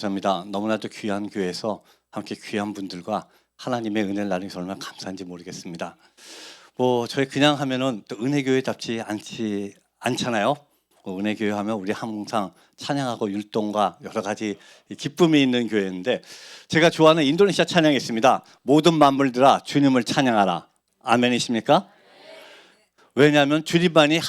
감사합니다. 너무나도 귀한 교회에서 함께 귀한 분들과 하나님의 은혜를 나누기 얼마나 감사한지 모르겠습니다. 저희 그냥 하면은 또 은혜교회답지 않잖아요. 은혜교회 하면 우리 항상 찬양하고 율동과 여러 가지 기쁨이 있는 교회인데, 제가 좋아하는 인도네시아 찬양이 있습니다. 모든 만물들아 주님을 찬양하라. 아멘이십니까? 왜냐하면 주님만이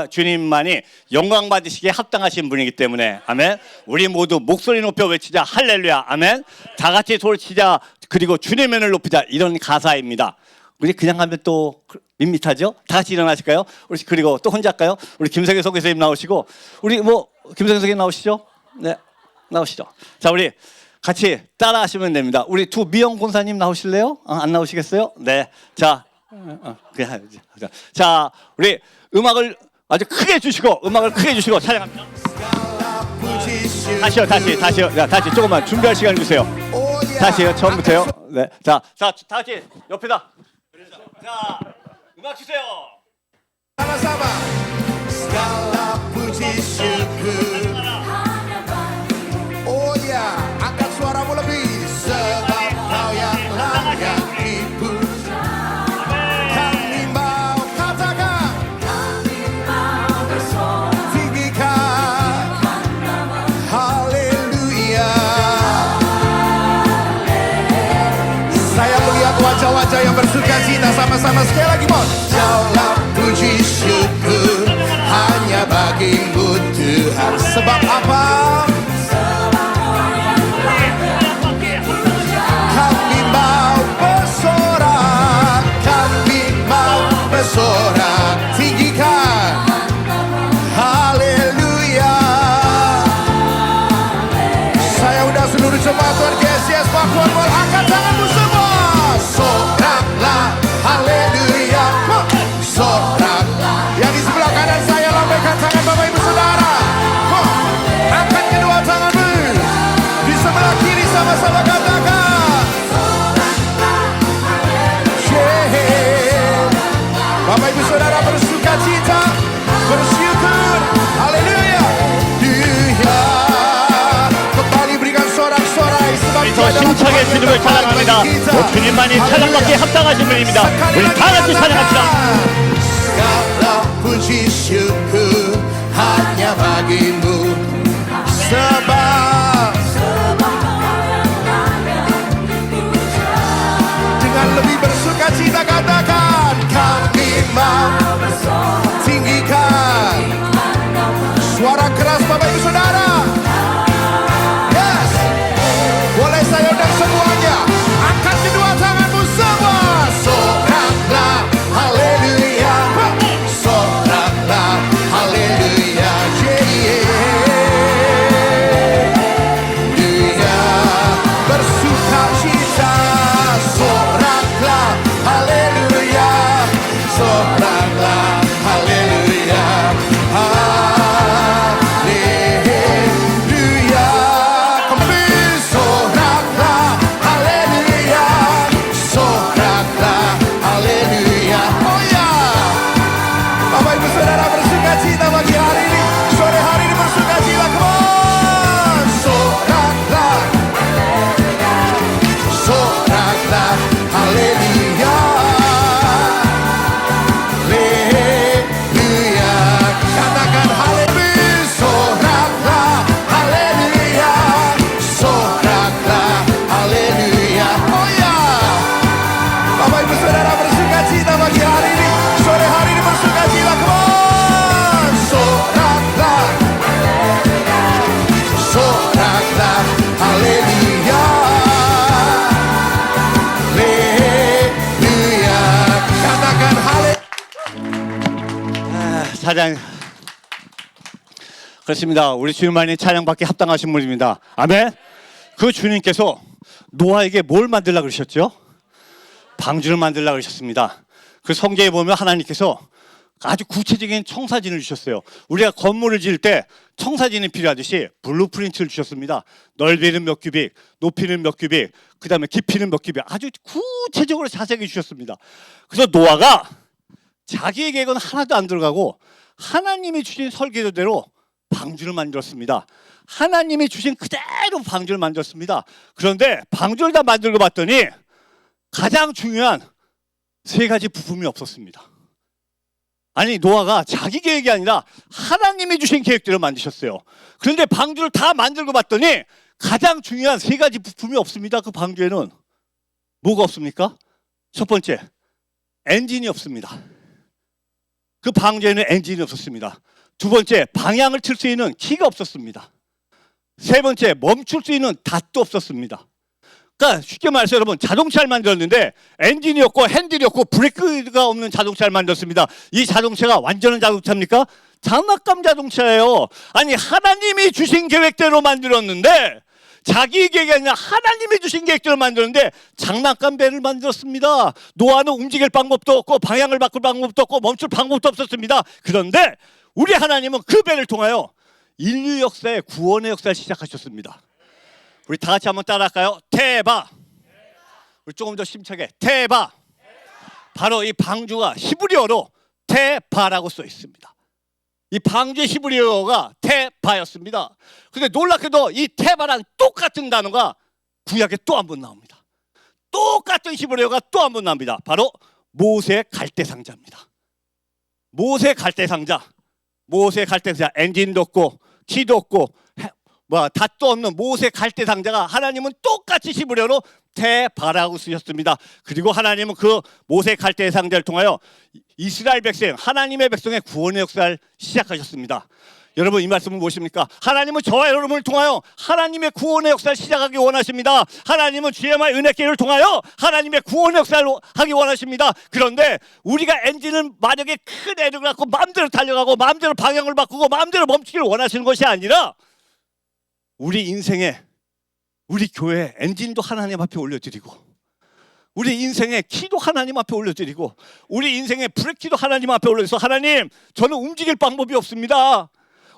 주님만이 영광 받으시기에 합당하신 분이기 때문에. 아멘. 우리 모두 목소리 높여 외치자. 할렐루야. 아멘. 다 같이 소리치자. 그리고 주님의 은혜를 높이자. 이런 가사입니다. 우리 그냥 하면 또 밋밋하죠? 다 같이 일어나실까요? 우리 그리고 또 혼자 할까요? 우리 김성애 선교사님 나오시고, 우리 김성애 선교사님 나오시죠? 네, 나오시죠. 자, 우리 같이 따라 하시면 됩니다. 우리 두 미영 권사님 나오실래요? 안 나오시겠어요? 네. 자, 자, 우리 음악을 아주 크게 주시고 찬양합니다. 다시요. 다시 조금만 준비할 시간 주세요. 다시요. 처음부터요. 네. 자, 다 같이 옆에다. 자, 음악 주세요. Sama-sama. Segala puji syukur. Oh ya, angkat suaramu lebih. Sebab Kau yang layak dipuja. Kami mau katakan, tinggikan haleluya. Saya melihat wajah-wajah yang bersukacita. Sama-sama sekali lagi, Mon. Jauhlah puji syukur hanya bagimu Tuhan. Sebab apa? Kami mau bersorak, tinggikan haleluya. Saya udah seluruh jemaat Tuhan GSCS Pakuan Mall, angkat tanganmu semua. Soraklah haleluya. Soraklah. Yang di sebelah kanan saya, lambaikan tangan Bapak Ibu Saudara. Angkat kedua tanganmu. Di sebelah kiri sama-sama katakan. Bapak Ibu Saudara bersuka cita, bersyukur, haleluya. Dia kembali berikan sorak-sorai sebab 더 힘차게 주님을 찬양합니다. 주님만이 찬양받기에 합당하신 분입니다. 우리 다 같이 찬양합시다. segala puji syukur hanya bagimu. Sebab dengan lebih bersuka cita katakan, kami mau tinggikan suara keras Bapak Ibu Saudara. Yes, boleh saya undang semuanya, angkat kedua tanganmu semua. Soraklah haleluya. Soraklah haleluya. Dia bersuka cita. Soraklah haleluya. Soraklah haleluya. Haleluya. Kembali soraklah haleluya. Soraklah haleluya. Oh ya, Bapak Ibu Saudara bersuka cita pagi hari ini, sore hari ini bersuka cita. Come on. Soraklah, soraklah haleluya. Haleluya. Katakan haleluya. Soraklah haleluya. Soraklah haleluya. Oh ya, Bapak Ibu Saudara bersuka cita pagi hari ini, sore hari ini bersuka cita. Come on. Soraklah, soraklah haleluya. Haleluya. Katakan haleluya. 찬양. 그렇습니다. 우리 주님만이 찬양받기 합당하신 분입니다. 아멘. 그 주님께서 노아에게 뭘 만들라 그러셨죠? 방주를 만들라 그러셨습니다. 그 성경에 보면 하나님께서 아주 구체적인 청사진을 주셨어요. 우리가 건물을 지을 때 청사진이 필요하듯이 블루프린트를 주셨습니다. 넓이는 몇 규빅, 높이는 몇 규빅, 그 다음에 깊이는 몇 규빅, 아주 구체적으로 자세하게 주셨습니다. 그래서 노아가 자기의 계획은 하나도 안 들어가고 하나님이 주신 설계도대로 방주를 만들었습니다. 하나님이 주신 그대로 방주를 만들었습니다. 그런데 방주를 다 만들고 봤더니 가장 중요한 세 가지 부품이 없었습니다. 아니, 노아가 자기 계획이 아니라 하나님이 주신 계획대로 만드셨어요. 그런데 방주를 다 만들고 봤더니 가장 중요한 세 가지 부품이 없습니다. 그 방주에는 뭐가 없습니까? 첫 번째, 엔진이 없습니다. 그 방주에는 엔진이 없었습니다. 두 번째, 방향을 틀 수 있는 키가 없었습니다. 세 번째, 멈출 수 있는 닷도 없었습니다. 그러니까 쉽게 말해서 여러분, 자동차를 만들었는데 엔진이 없고 핸들이 없고 브레이크가 없는 자동차를 만들었습니다. 이 자동차가 완전한 자동차입니까? 장난감 자동차예요. 아니, 하나님이 주신 계획대로 만들었는데, 자기 계획이 아니라 하나님이 주신 계획대로 만들었는데 장난감 배를 만들었습니다. 노아는 움직일 방법도 없고 방향을 바꿀 방법도 없고 멈출 방법도 없었습니다. 그런데 우리 하나님은 그 배를 통하여 인류 역사의 구원의 역사를 시작하셨습니다. 우리 다 같이 한번 따라할까요? 테바. 우리 조금 더 심차게 테바. 바로 이 방주가 히브리어로 테바라고 써 있습니다. 이 방주의 히브리어가 테바였습니다. 그런데 놀랍게도 이 테바랑 똑같은 단어가 구약에 또 한 번 나옵니다. 똑같은 히브리어가 또 한 번 나옵니다. 바로 모세 갈대상자입니다. 모세 갈대상자. 모세 갈대상자. 엔진도 없고 키도 없고 닷도 없는 모세 갈대상자가 하나님은 똑같이 히브리어로 테바라고 쓰셨습니다. 그리고 하나님은 그 모세 갈대상자를 통하여 이스라엘 백성, 하나님의 백성의 구원의 역사를 시작하셨습니다. 여러분, 이 말씀은 무엇입니까? 하나님은 저와 여러분을 통하여 하나님의 구원의 역사를 시작하기 원하십니다. 하나님은 주의의 은혜길을 통하여 하나님의 구원의 역사를 하기 원하십니다. 그런데 우리가 엔진은 만약에 큰 애를 갖고 마음대로 달려가고 마음대로 방향을 바꾸고 마음대로 멈추기를 원하시는 것이 아니라 우리 인생에, 우리 교회 엔진도 하나님 앞에 올려드리고 우리 인생의 키도 하나님 앞에 올려드리고 우리 인생의 브레이크도 하나님 앞에 올려서 하나님, 저는 움직일 방법이 없습니다.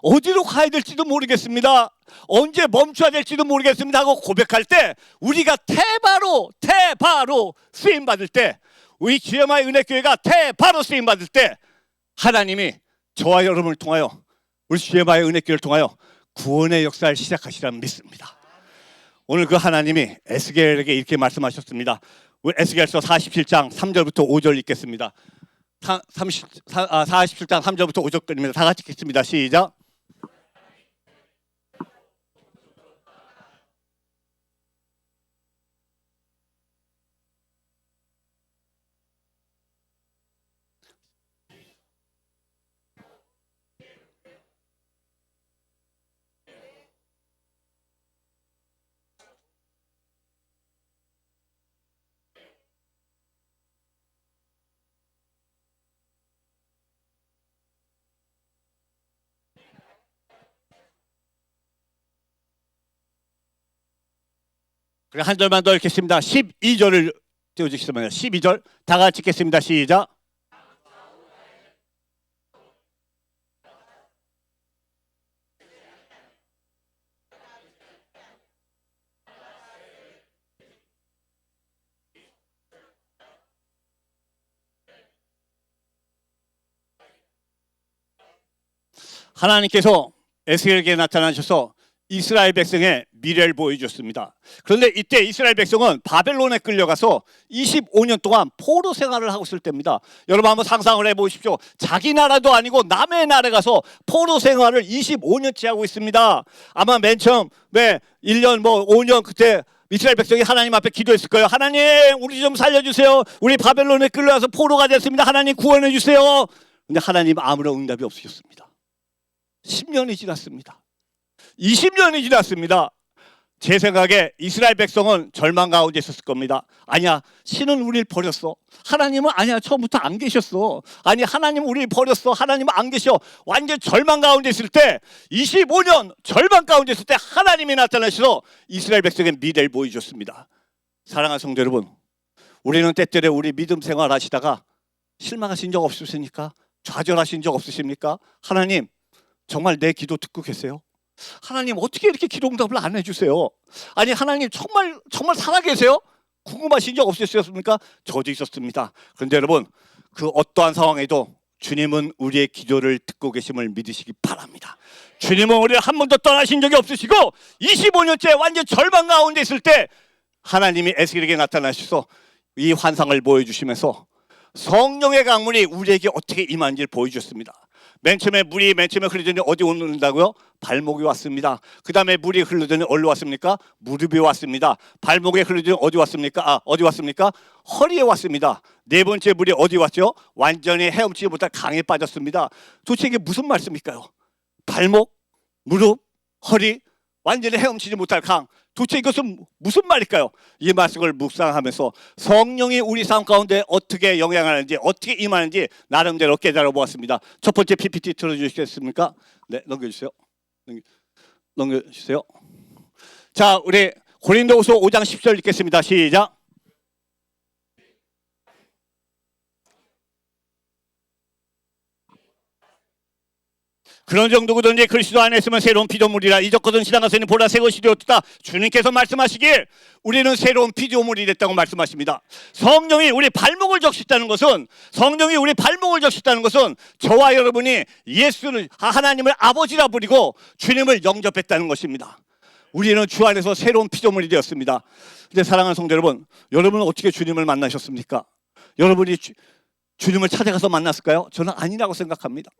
어디로 가야 될지도 모르겠습니다. 언제 멈춰야 될지도 모르겠습니다 하고 고백할 때 우리가 테바로 쓰임받을 때, 우리 주여마의 은혜교회가 테바로 쓰임받을 때 하나님이 저와 여러분을 통하여, 우리 주여마의 은혜교회를 통하여 구원의 역사를 시작하시라는 믿습니다. 오늘 그 하나님이 에스겔에게 이렇게 말씀하셨습니다. 에스겔서 47장 3절부터 5절 읽겠습니다. 47장 3절부터 5절까지입니다. 다 같이 읽겠습니다. 시작. 그래, 한 절만 더 읽겠습니다. 12절을 띄워주시면 12절 다 같이 읽겠습니다. 시작. 하나님께서 에스겔에게 나타나셔서 이스라엘 백성의 미래를 보여줬습니다. 그런데 이때 이스라엘 백성은 바벨론에 끌려가서 25년 동안 포로 생활을 하고 있을 때입니다. 여러분 한번 상상을 해보십시오. 자기 나라도 아니고 남의 나라에 가서 포로 생활을 25년째 하고 있습니다. 아마 맨 처음 1년 5년 그때 이스라엘 백성이 하나님 앞에 기도했을 거예요. 하나님, 우리 좀 살려주세요. 우리 바벨론에 끌려가서 포로가 됐습니다. 하나님 구원해 주세요. 근데 하나님 아무런 응답이 없으셨습니다. 10년이 지났습니다. 20년이 지났습니다. 제 생각에 이스라엘 백성은 절망 가운데 있었을 겁니다. 아니야, 신은 우리를 버렸어. 하나님은 아니야, 처음부터 안 계셨어. 아니, 하나님은 우리를 버렸어. 하나님은 안 계셔. 완전 절망 가운데 있을 때, 25년 절망 가운데 있을 때 하나님이 나타나셔서 이스라엘 백성의 미래를 보여주셨습니다. 사랑하는 성도 여러분, 우리는 때때로 우리 믿음 생활 하시다가 실망하신 적 없으십니까? 좌절하신 적 없으십니까? 하나님, 정말 내 기도 듣고 계세요? 하나님, 어떻게 이렇게 기도 응답을 안 해주세요? 아니, 하나님 정말 살아계세요? 궁금하신 적 없으셨습니까? 저도 있었습니다. 그런데 여러분, 그 어떠한 상황에도 주님은 우리의 기도를 듣고 계심을 믿으시기 바랍니다. 주님은 우리를 한 번도 떠나신 적이 없으시고 25년째 완전 절망 가운데 있을 때 하나님이 에스겔에게 나타나셔서 이 환상을 보여주시면서 성령의 강물이 우리에게 어떻게 임한지를 보여주셨습니다. 맨 처음에 물이 흐르더니 어디 오는다고요? 발목이 왔습니다. 그 다음에 물이 흐르더니 어디로 왔습니까? 무릎에 왔습니다. 발목에 흐르더니 어디 왔습니까? 어디 왔습니까? 허리에 왔습니다. 네 번째 물이 어디 왔죠? 완전히 헤엄치지 못할 강에 빠졌습니다. 도대체 이게 무슨 말씀일까요? 발목, 무릎, 허리, 완전히 헤엄치지 못할 강. 도대체 이것은 무슨 말일까요? 이 말씀을 묵상하면서 성령이 우리 삶 가운데 어떻게 영향하는지, 어떻게 임하는지 나름대로 깨달아 보았습니다. 첫 번째 PPT 틀어주시겠습니까? 네, 넘겨주세요. 넘겨주세요. 자, 우리 고린도후서 5장 10절 읽겠습니다. 시작. 그런 정도거든요. 그리스도 안에 있으면 새로운 피조물이라. 이적거든 지나가서는 보라 새 것이 되었다. 주님께서 말씀하시길 우리는 새로운 피조물이 됐다고 말씀하십니다. 성령이 우리 발목을 적셨다는 것은, 성령이 우리 발목을 적셨다는 것은 저와 여러분이 예수를, 하나님을 아버지라 부리고 주님을 영접했다는 것입니다. 우리는 주 안에서 새로운 피조물이 되었습니다. 근데 사랑하는 성도 여러분, 여러분은 어떻게 주님을 만나셨습니까? 여러분이 주님을 찾아가서 만났을까요? 저는 아니라고 생각합니다.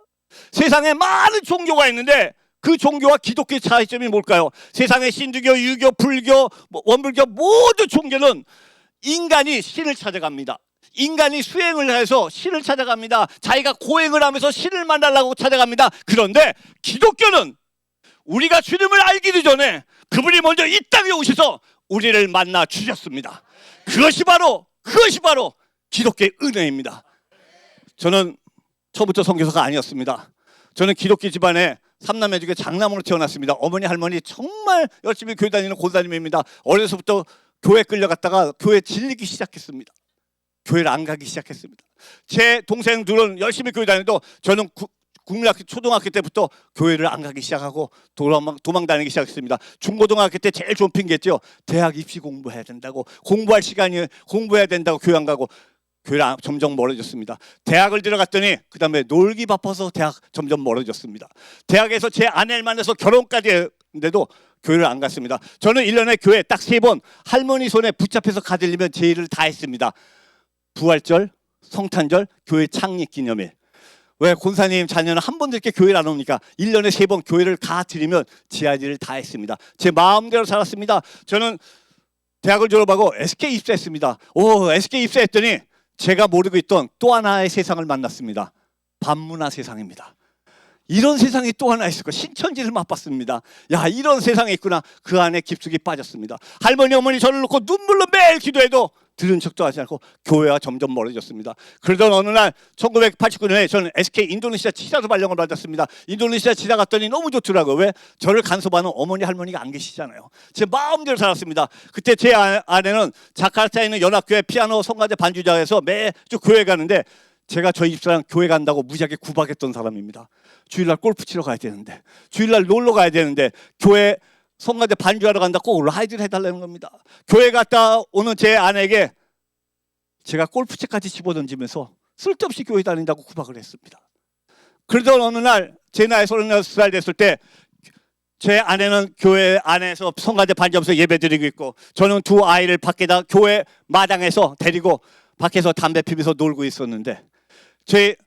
세상에 많은 종교가 있는데 그 종교와 기독교의 차이점이 뭘까요? 세상의 신두교, 유교, 불교, 원불교 모든 종교는 인간이 신을 찾아갑니다. 인간이 수행을 해서 신을 찾아갑니다. 자기가 고행을 하면서 신을 만나려고 찾아갑니다. 그런데 기독교는 우리가 주님을 알기도 전에 그분이 먼저 이 땅에 오셔서 우리를 만나 주셨습니다. 그것이 바로 기독교의 은혜입니다. 저는 처음부터 선교사가 아니었습니다. 저는 기독교 집안에 삼남매 중에 장남으로 태어났습니다. 어머니 할머니 정말 열심히 교회 다니는 고사님입니다. 어려서부터 교회 끌려갔다가 교회 질리기 시작했습니다. 교회를 안 가기 시작했습니다. 제 동생들은 열심히 교회 다니도 저는 국민학교 초등학교 때부터 교회를 안 가기 시작하고 도망 다니기 시작했습니다. 중고등학교 때 제일 좋은 핑계였죠. 대학 입시 공부해야 된다고, 공부할 시간이 공부해야 된다고 교회 안 가고, 교회랑 점점 멀어졌습니다. 대학을 들어갔더니 그 다음에 놀기 바빠서 대학 점점 멀어졌습니다. 대학에서 제 아내를 만나서 결혼까지 했는데도 교회를 안 갔습니다. 저는 1년에 교회 딱 3번 할머니 손에 붙잡혀서 가들리면 제 일을 다 했습니다. 부활절, 성탄절, 교회 창립 기념일. 왜 권사님 자녀는 한 번도 이렇게 교회를 안 옵니까? 1년에 3번 교회를 가 드리면 제 할 일을 다 했습니다. 제 마음대로 살았습니다. 저는 대학을 졸업하고 SK 입사했습니다. SK 입사했더니 제가 모르고 있던 또 하나의 세상을 만났습니다. 반문화 세상입니다. 이런 세상이 또 하나 있을까? 신천지를 맛봤습니다. 야, 이런 세상이 있구나. 그 안에 깊숙이 빠졌습니다. 할머니 어머니 저를 놓고 눈물로 매일 기도해도 들은 척도 하지 않고 교회와 점점 멀어졌습니다. 그러던 어느 날 1989년에 저는 SK 인도네시아 지사로 발령을 받았습니다. 인도네시아 지사 갔더니 너무 좋더라고요. 왜? 저를 간섭하는 어머니 할머니가 안 계시잖아요. 제 마음대로 살았습니다. 그때 제 아내는 자카르타에 있는 연합교회 피아노 성가대 반주자에서 매주 교회 가는데 제가 저희 집사람 교회 간다고 무지하게 구박했던 사람입니다. 주일날 골프 치러 가야 되는데, 주일날 놀러 가야 되는데, 교회 성가대 반주하러 간다 꼭 라이드를 해달라는 겁니다. 교회 갔다 오는 제 아내에게 제가 골프채까지 집어던지면서 쓸데없이 교회 다닌다고 구박을 했습니다. 그러던 어느 날 제 나이 36살 됐을 때 제 아내는 교회 안에서 성가대 반주하면서 예배드리고 있고, 저는 두 아이를 밖에다 교회 마당에서 데리고 밖에서 담배 피면서 놀고 있었는데, 제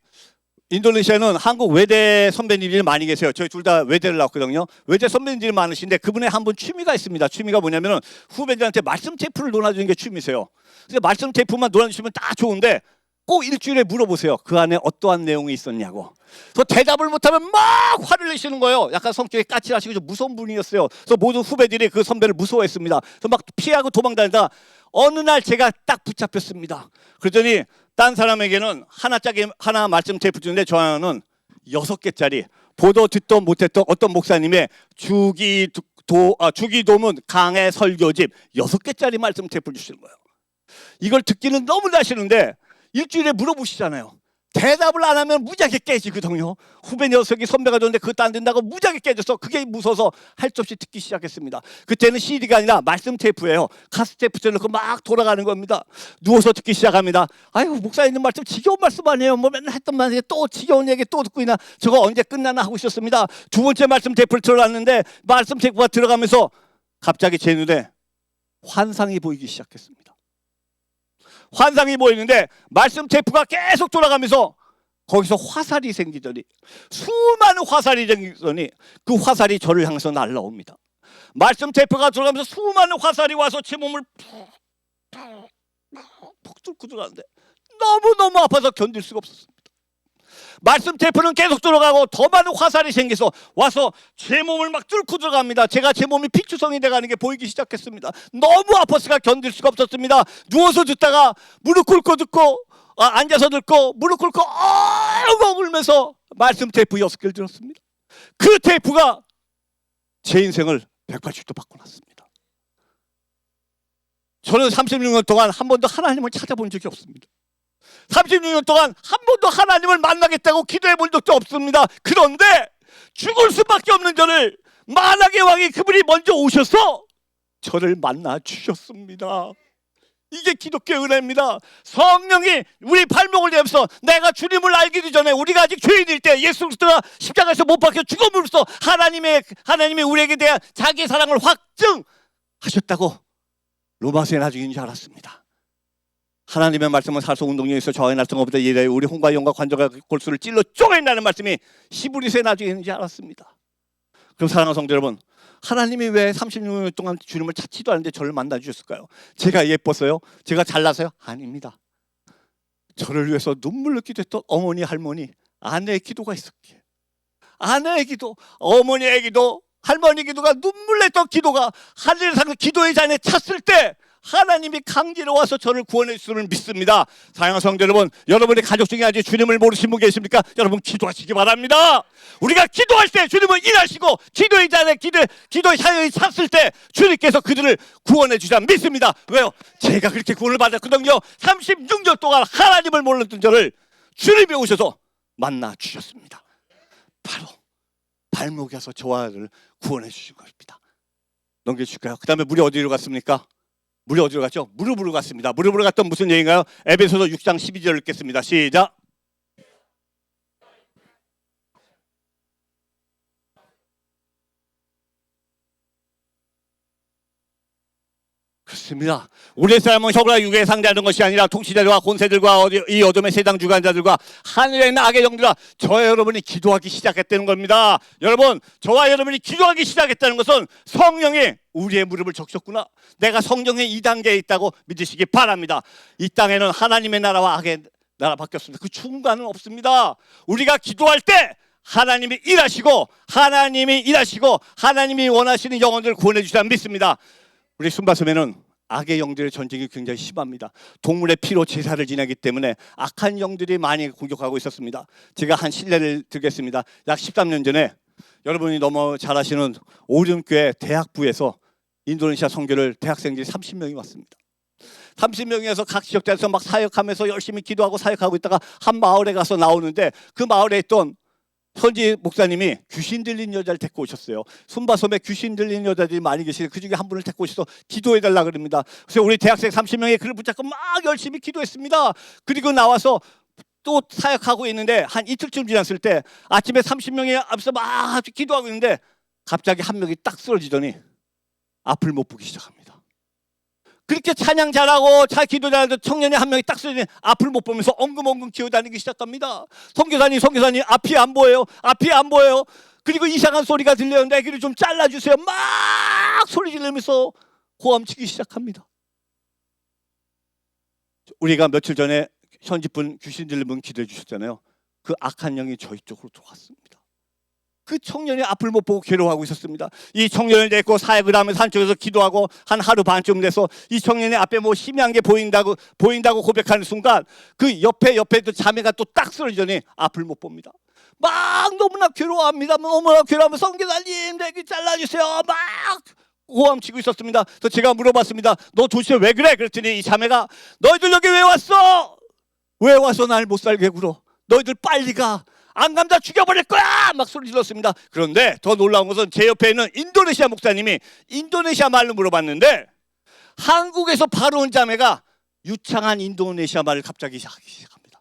인도네시아는 한국 외대 선배님들이 많이 계세요. 저희 둘 다 외대를 나왔거든요. 외대 선배님들이 많으신데 그분의 한 분 취미가 있습니다. 취미가 뭐냐면은 후배들한테 말씀 테이프를 논아주는 게 취미세요. 그래서 말씀 테이프만 논아주시면 다 좋은데 꼭 일주일에 물어보세요. 그 안에 어떠한 내용이 있었냐고. 그래서 대답을 못하면 막 화를 내시는 거예요. 약간 성격이 까칠하시고 좀 무서운 분이었어요. 그래서 모든 후배들이 그 선배를 무서워했습니다. 그래서 막 피하고 도망다니다 어느 날 제가 딱 붙잡혔습니다. 그러더니 딴 사람에게는 하나 말씀 테이프 주는데 저는 6개짜리 보도 듣도 못했던 어떤 목사님의 주기도문 강해 설교집 6개짜리 말씀 테이프를 주시는 거예요. 이걸 듣기는 너무 나시는데 일주일에 물어보시잖아요. 대답을 안 하면 무지하게 깨지거든요. 후배 녀석이 선배가 줬는데 그것도 안 된다고 무지하게 깨져서 그게 무서워서 할 수 없이 듣기 시작했습니다. 그때는 CD가 아니라 말씀 테이프예요. 카스테이프 넣고 막 돌아가는 겁니다. 누워서 듣기 시작합니다. 아이고, 목사님 말씀 지겨운 말씀 아니에요. 뭐 맨날 했던 말이 또 지겨운 얘기 또 듣고 있나, 저거 언제 끝나나 하고 있었습니다. 두 번째 말씀 테이프를 틀어놨는데 말씀 테이프가 들어가면서 갑자기 제 눈에 환상이 보이기 시작했습니다. 환상이 보이는데 말씀 테이프가 계속 돌아가면서 거기서 화살이 생기더니, 수많은 화살이 생기더니 그 화살이 저를 향해서 날라옵니다. 말씀 테이프가 돌아가면서 수많은 화살이 와서 제 몸을 푹 뚫고 들어가는데 너무너무 아파서 견딜 수가 없었습니다. 말씀 테이프는 계속 들어가고 더 많은 화살이 생겨서 와서 제 몸을 막 뚫고 들어갑니다. 제가 제 몸이 피투성이 돼가는 게 보이기 시작했습니다. 너무 아파서가 견딜 수가 없었습니다. 누워서 듣다가 무릎 꿇고 듣고, 앉아서 듣고 무릎 꿇고 엉엉 울면서 말씀 테이프 6개를 들었습니다. 그 테이프가 제 인생을 180도 바꿔놨습니다. 저는 36년 동안 한 번도 하나님을 찾아본 적이 없습니다. 36년 동안 한 번도 하나님을 만나겠다고 기도해 본 적도 없습니다. 그런데 죽을 수밖에 없는 저를 만왕의 왕이 그분이 먼저 오셔서 저를 만나 주셨습니다. 이게 기독교의 은혜입니다. 성령이 우리 발목을 내면서, 내가 주님을 알기도 전에 우리가 아직 죄인일 때 예수 그리스도가 십자가에서 못 박혀 죽음으로써 하나님이 우리에게 대한 자기의 사랑을 확증하셨다고 로마서에 나중인 줄 알았습니다. 하나님의 말씀은 살소 운동력에서 저하의 날성어보다 예리하여 우리 혼과 영과 관절과 골수를 찔러 쪼갠다는 말씀이 히브리서에 나중에 있는지 알았습니다. 그럼 사랑하는 성도 여러분, 하나님이 왜 36년 동안 주님을 찾지도 않는데 저를 만나 주셨을까요? 제가 예뻐서요? 제가 잘나서요? 아닙니다. 저를 위해서 눈물을 기도했던 어머니, 할머니, 아내의 기도가 있었기에, 아내의 기도, 어머니의 기도, 할머니 기도가, 눈물 냈던 기도가 하늘에서 기도의 잔에 찼을 때 하나님이 강제로 와서 저를 구원해 주시는 믿습니다. 사랑하는 성도 여러분, 여러분의 가족 중에 아직 주님을 모르신 분 계십니까? 여러분 기도하시기 바랍니다. 우리가 기도할 때 주님은 일하시고, 기도의 잔에 기도의 사연이 찼을 때 주님께서 그들을 구원해 주시라 믿습니다. 왜요? 제가 그렇게 구원을 받았거든요. 36년 동안 하나님을 몰랐던 저를 주님이 오셔서 만나 주셨습니다. 바로 발목에 와서 저와를 구원해 주신 것입니다. 넘겨주실까요? 그 다음에 물이 어디로 갔습니까? 물이 어디로 갔죠? 무릎으로 갔습니다. 무릎으로 갔던 무슨 얘기인가요? 에베소서 6장 12절을 읽겠습니다. 시작. 그렇습니다. 우리의 삶은 혀가 육에 상대하는 것이 아니라 통치자들과 권세들과 이 어둠의 세상 주관자들과 하늘에 있는 악의 영들과 저와 여러분이 기도하기 시작했다는 겁니다. 여러분, 저와 여러분이 기도하기 시작했다는 것은 성령이 우리의 무릎을 적셨구나, 내가 성령의 2단계에 있다고 믿으시기 바랍니다. 이 땅에는 하나님의 나라와 악의 나라 바뀌었습니다. 그 중간은 없습니다. 우리가 기도할 때 하나님이 일하시고 하나님이 원하시는 영혼들을 구원해 주시라 믿습니다. 우리 순바섬에는 악의 영들의 전쟁이 굉장히 심합니다. 동물의 피로 제사를 지내기 때문에 악한 영들이 많이 공격하고 있었습니다. 제가 한 실례를 드리겠습니다. 약 13년 전에 여러분이 너무 잘 아시는 오륜교회 대학부에서 인도네시아 선교를 대학생들이 30명이 왔습니다. 30명이어서 각 지역대에서 막 사역하면서 열심히 기도하고 사역하고 있다가 한 마을에 가서 나오는데, 그 마을에 있던 현지 목사님이 귀신 들린 여자를 데리고 오셨어요. 순바섬에 귀신 들린 여자들이 많이 계시는데 그 중에 한 분을 데리고 오셔서 기도해달라 그럽니다. 그래서 우리 대학생 30명이 그를 붙잡고 막 열심히 기도했습니다. 그리고 나와서 또 사역하고 있는데 한 이틀쯤 지났을 때 아침에 30명이 앞에서 막 기도하고 있는데 갑자기 한 명이 딱 쓰러지더니 앞을 못 보기 시작합니다. 그렇게 찬양 잘하고 잘 기도 잘하던 청년이 한 명이 딱 쓰러지니 앞을 못 보면서 엉금엉금 기어다니기 시작합니다. 선교사님 앞이 안 보여요. 그리고 이상한 소리가 들려요. 내 귀를 좀 잘라주세요. 막 소리 지르면서 고함치기 시작합니다. 우리가 며칠 전에 현지분 귀신 들린 분 기도해 주셨잖아요. 그 악한 영이 저희 쪽으로 들어왔습니다. 그 청년이 앞을 못 보고 괴로워하고 있었습니다. 이 청년을 데리고 사역을 하면서 한쪽에서 기도하고 한 하루 반쯤 돼서 이 청년의 앞에 뭐 희미한 게 보인다고 고백하는 순간 그 옆에 또 자매가 또 딱 쓰러지더니 앞을 못 봅니다. 막 너무나 괴로워합니다. 너무나 괴로워하면 선교사님 내 귀 잘라주세요. 막 고함치고 있었습니다. 그래서 제가 물어봤습니다. 너 도대체 왜 그래? 그랬더니 이 자매가 너희들 여기 왜 왔어? 왜 와서 날 못 살게 굴어? 너희들 빨리 가. 안 가면 다 죽여버릴 거야. 막 소리 질렀습니다. 그런데 더 놀라운 것은 제 옆에 있는 인도네시아 목사님이 인도네시아 말로 물어봤는데 한국에서 바로 온 자매가 유창한 인도네시아 말을 갑자기 시작합니다.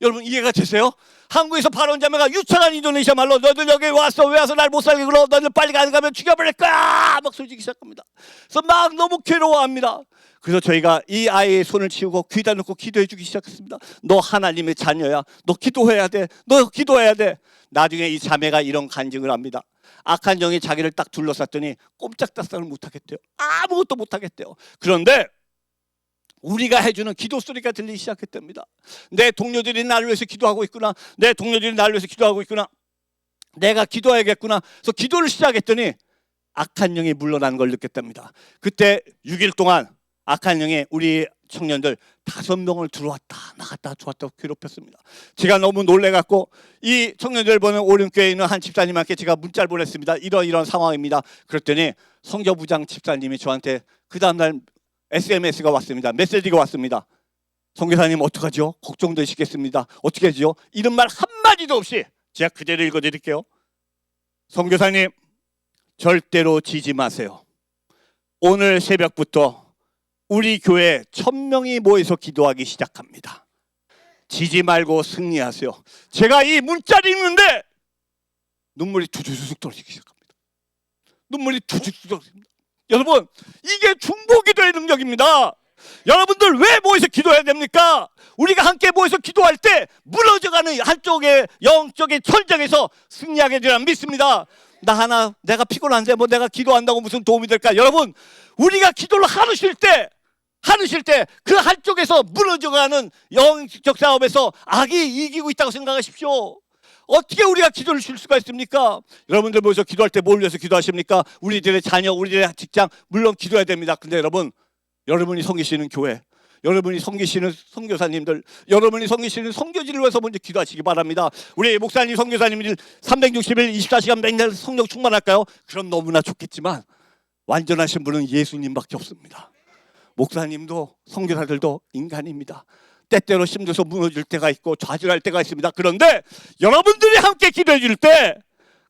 여러분 이해가 되세요? 한국에서 바로 온 자매가 유창한 인도네시아 말로 너희들 여기 왔어. 왜 와서 날 못 살게 굴어. 너희들 빨리 안 가면 죽여버릴 거야. 막 소리 지기 시작합니다. 그래서 막 너무 괴로워합니다. 그래서 저희가 이 아이의 손을 치우고 귀에다 놓고 기도해 주기 시작했습니다. 너 하나님의 자녀야. 너 기도해야 돼. 너 기도해야 돼. 나중에 이 자매가 이런 간증을 합니다. 악한 영이 자기를 딱 둘러쌌더니 꼼짝달싹을 못하겠대요. 아무것도 못하겠대요. 그런데 우리가 해주는 기도 소리가 들리기 시작했답니다. 내 동료들이 나를 위해서 기도하고 있구나. 내 동료들이 나를 위해서 기도하고 있구나. 내가 기도해야겠구나. 그래서 기도를 시작했더니 악한 영이 물러나는 걸 느꼈답니다. 그때 6일 동안 악한 영이 우리 청년들 5명을 들어왔다 나갔다 들어왔다 괴롭혔습니다. 제가 너무 놀래갖고 이 청년들 보는 오륜교회에 있는 한 집사님한테 제가 문자를 보냈습니다. 이런 상황입니다. 그랬더니 성교부장 집사님이 저한테 그 다음날 SMS가 왔습니다. 메시지가 왔습니다. 성교사님 어떡하죠? 걱정되시겠습니다. 어떻게 하죠? 이런 말 한마디도 없이 제가 그대로 읽어드릴게요. 성교사님 절대로 지지 마세요. 오늘 새벽부터 우리 교회 1000명이 모여서 기도하기 시작합니다. 지지 말고 승리하세요. 제가 이 문자를 읽는데 눈물이 두두둑 떨어지기 시작합니다. 눈물이 두둑둑 떨어집니다. 여러분 이게 중보기도의 능력입니다. 여러분들 왜 모여서 기도해야 됩니까? 우리가 함께 모여서 기도할 때 무너져가는 한쪽의 영적인 천장에서 승리하게 되리라 믿습니다. 내가 피곤한데 뭐 내가 기도한다고 무슨 도움이 될까? 여러분 우리가 기도를 하루쉴 때 그 한쪽에서 무너져가는 영적 싸움에서 악이 이기고 있다고 생각하십시오. 어떻게 우리가 기도를 쉴 수가 있습니까? 여러분들 모여서 기도할 때 뭘 위해서 기도하십니까? 우리들의 자녀, 우리들의 직장 물론 기도해야 됩니다. 근데 여러분이 섬기시는 교회, 여러분이 섬기시는 선교사님들, 여러분이 섬기시는 선교지를 위해서 먼저 기도하시기 바랍니다. 우리 목사님, 선교사님들 360일 24시간 맨날 성령 충만할까요? 그럼 너무나 좋겠지만 완전하신 분은 예수님밖에 없습니다. 목사님도 선교사들도 인간입니다. 때때로 힘들어서 무너질 때가 있고 좌절할 때가 있습니다. 그런데 여러분들이 함께 기도해 줄 때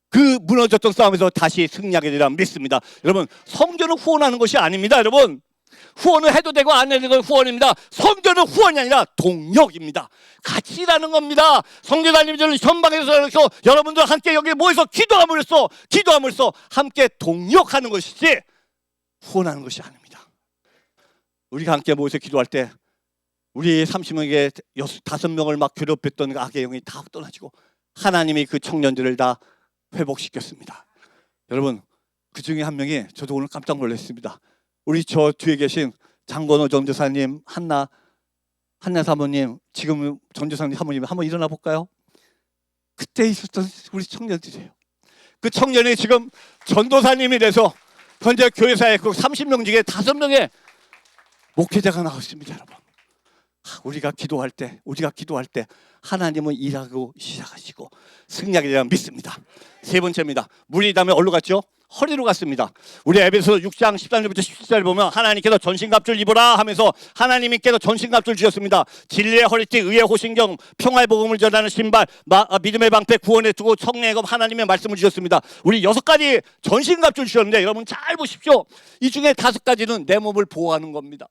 그 무너졌던 싸움에서 다시 승리하게 되리라 믿습니다. 여러분 성전은 후원하는 것이 아닙니다. 여러분 후원을 해도 되고 안 해도 되고 후원입니다. 성전은 후원이 아니라 동력입니다. 같이 일하는 겁니다. 성교사님들 전방에서 여러분들 함께 여기 모여서 기도함으로써 함께 동력하는 것이지 후원하는 것이 아닙니다. 우리가 함께 모여서 기도할 때 우리 30명에게 5명을 막 괴롭혔던 악의 영이 다 떠나지고 하나님이 그 청년들을 다 회복시켰습니다. 여러분 그 중에 한 명이 저도 오늘 깜짝 놀랐습니다. 우리 저 뒤에 계신 장건호 전도사님, 한나 사모님, 지금 전도사님 사모님 한번 일어나 볼까요? 그때 있었던 우리 청년들이에요. 그 청년이 지금 전도사님이 돼서 현재 교회사에 그 30명 중에 5명의 목회자가 나왔습니다. 여러분 우리가 기도할 때 하나님은 일하고 시작하시고 승리하게 되면 믿습니다. 세 번째입니다. 물이 닿으면 어디로 갔죠? 허리로 갔습니다. 우리 에베소 6장 13절부터 17절 보면 하나님께서 전신갑주를 입어라 하면서 하나님께서 전신갑주를 주셨습니다. 진리의 허리띠, 의의 호신경, 평화의 복음을 전하는 신발, 믿음의 방패, 구원의 투구, 청량의 검, 하나님의 말씀을 주셨습니다. 우리 6가지 전신갑주를 주셨는데 여러분 잘 보십시오. 이 중에 5가지는 내 몸을 보호하는 겁니다.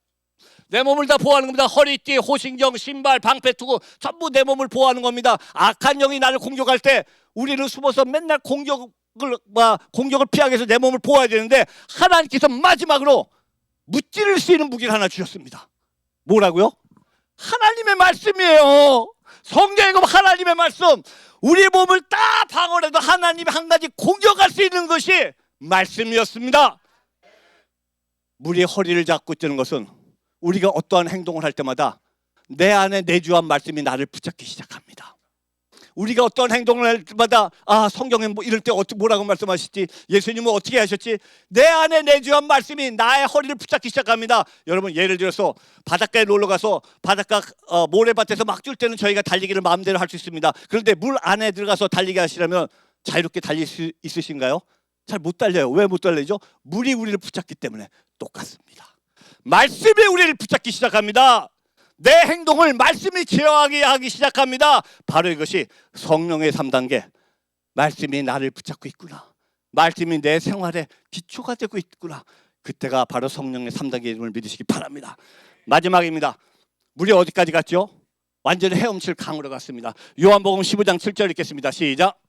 내 몸을 다 보호하는 겁니다. 허리띠, 호신경, 신발, 방패, 투구 전부 내 몸을 보호하는 겁니다. 악한 영이 나를 공격할 때 우리는 숨어서 맨날 공격을 피하기 위해서 내 몸을 보호해야 되는데 하나님께서 마지막으로 무찌를 수 있는 무기를 하나 주셨습니다. 뭐라고요? 하나님의 말씀이에요. 성경에 보면 하나님의 말씀. 우리 몸을 다 방어해도 하나님이 한 가지 공격할 수 있는 것이 말씀이었습니다. 물이 허리를 잡고 있는 것은 우리가 어떠한 행동을 할 때마다 내 안에 내주한 말씀이 나를 붙잡기 시작합니다. 우리가 어떤 행동을 할 때마다 성경에 이럴 때 뭐라고 말씀하시지? 예수님은 어떻게 하셨지? 내 안에 내주한 말씀이 나의 허리를 붙잡기 시작합니다. 여러분 예를 들어서 바닷가에 놀러가서 바닷가 모래밭에서 막 뛸 때는 저희가 달리기를 마음대로 할 수 있습니다. 그런데 물 안에 들어가서 달리기 하시려면 자유롭게 달릴 수 있으신가요? 잘 못 달려요. 왜 못 달리죠? 물이 우리를 붙잡기 때문에. 똑같습니다. 말씀이 우리를 붙잡기 시작합니다. 내 행동을 말씀이 제어하게 하기 시작합니다. 바로 이것이 성령의 3단계. 말씀이 나를 붙잡고 있구나. 말씀이 내 생활에 기초가 되고 있구나. 그때가 바로 성령의 3단계임을 믿으시기 바랍니다. 마지막입니다. 물이 어디까지 갔죠? 완전히 헤엄칠 강으로 갔습니다. 요한복음 15장 7절 읽겠습니다. 시작.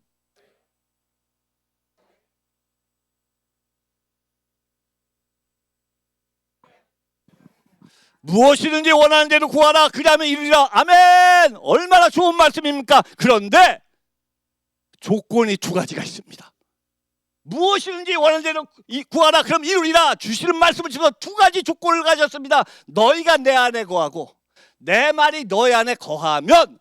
무엇이든지 원하는 대로 구하라. 그리하면 이루리라. 아멘. 얼마나 좋은 말씀입니까? 그런데 조건이 두 가지가 있습니다. 무엇이든지 원하는 대로 구하라. 그럼 이루리라. 주시는 말씀을 주셔서 두 가지 조건을 가졌습니다. 너희가 내 안에 거하고 내 말이 너희 안에 거하면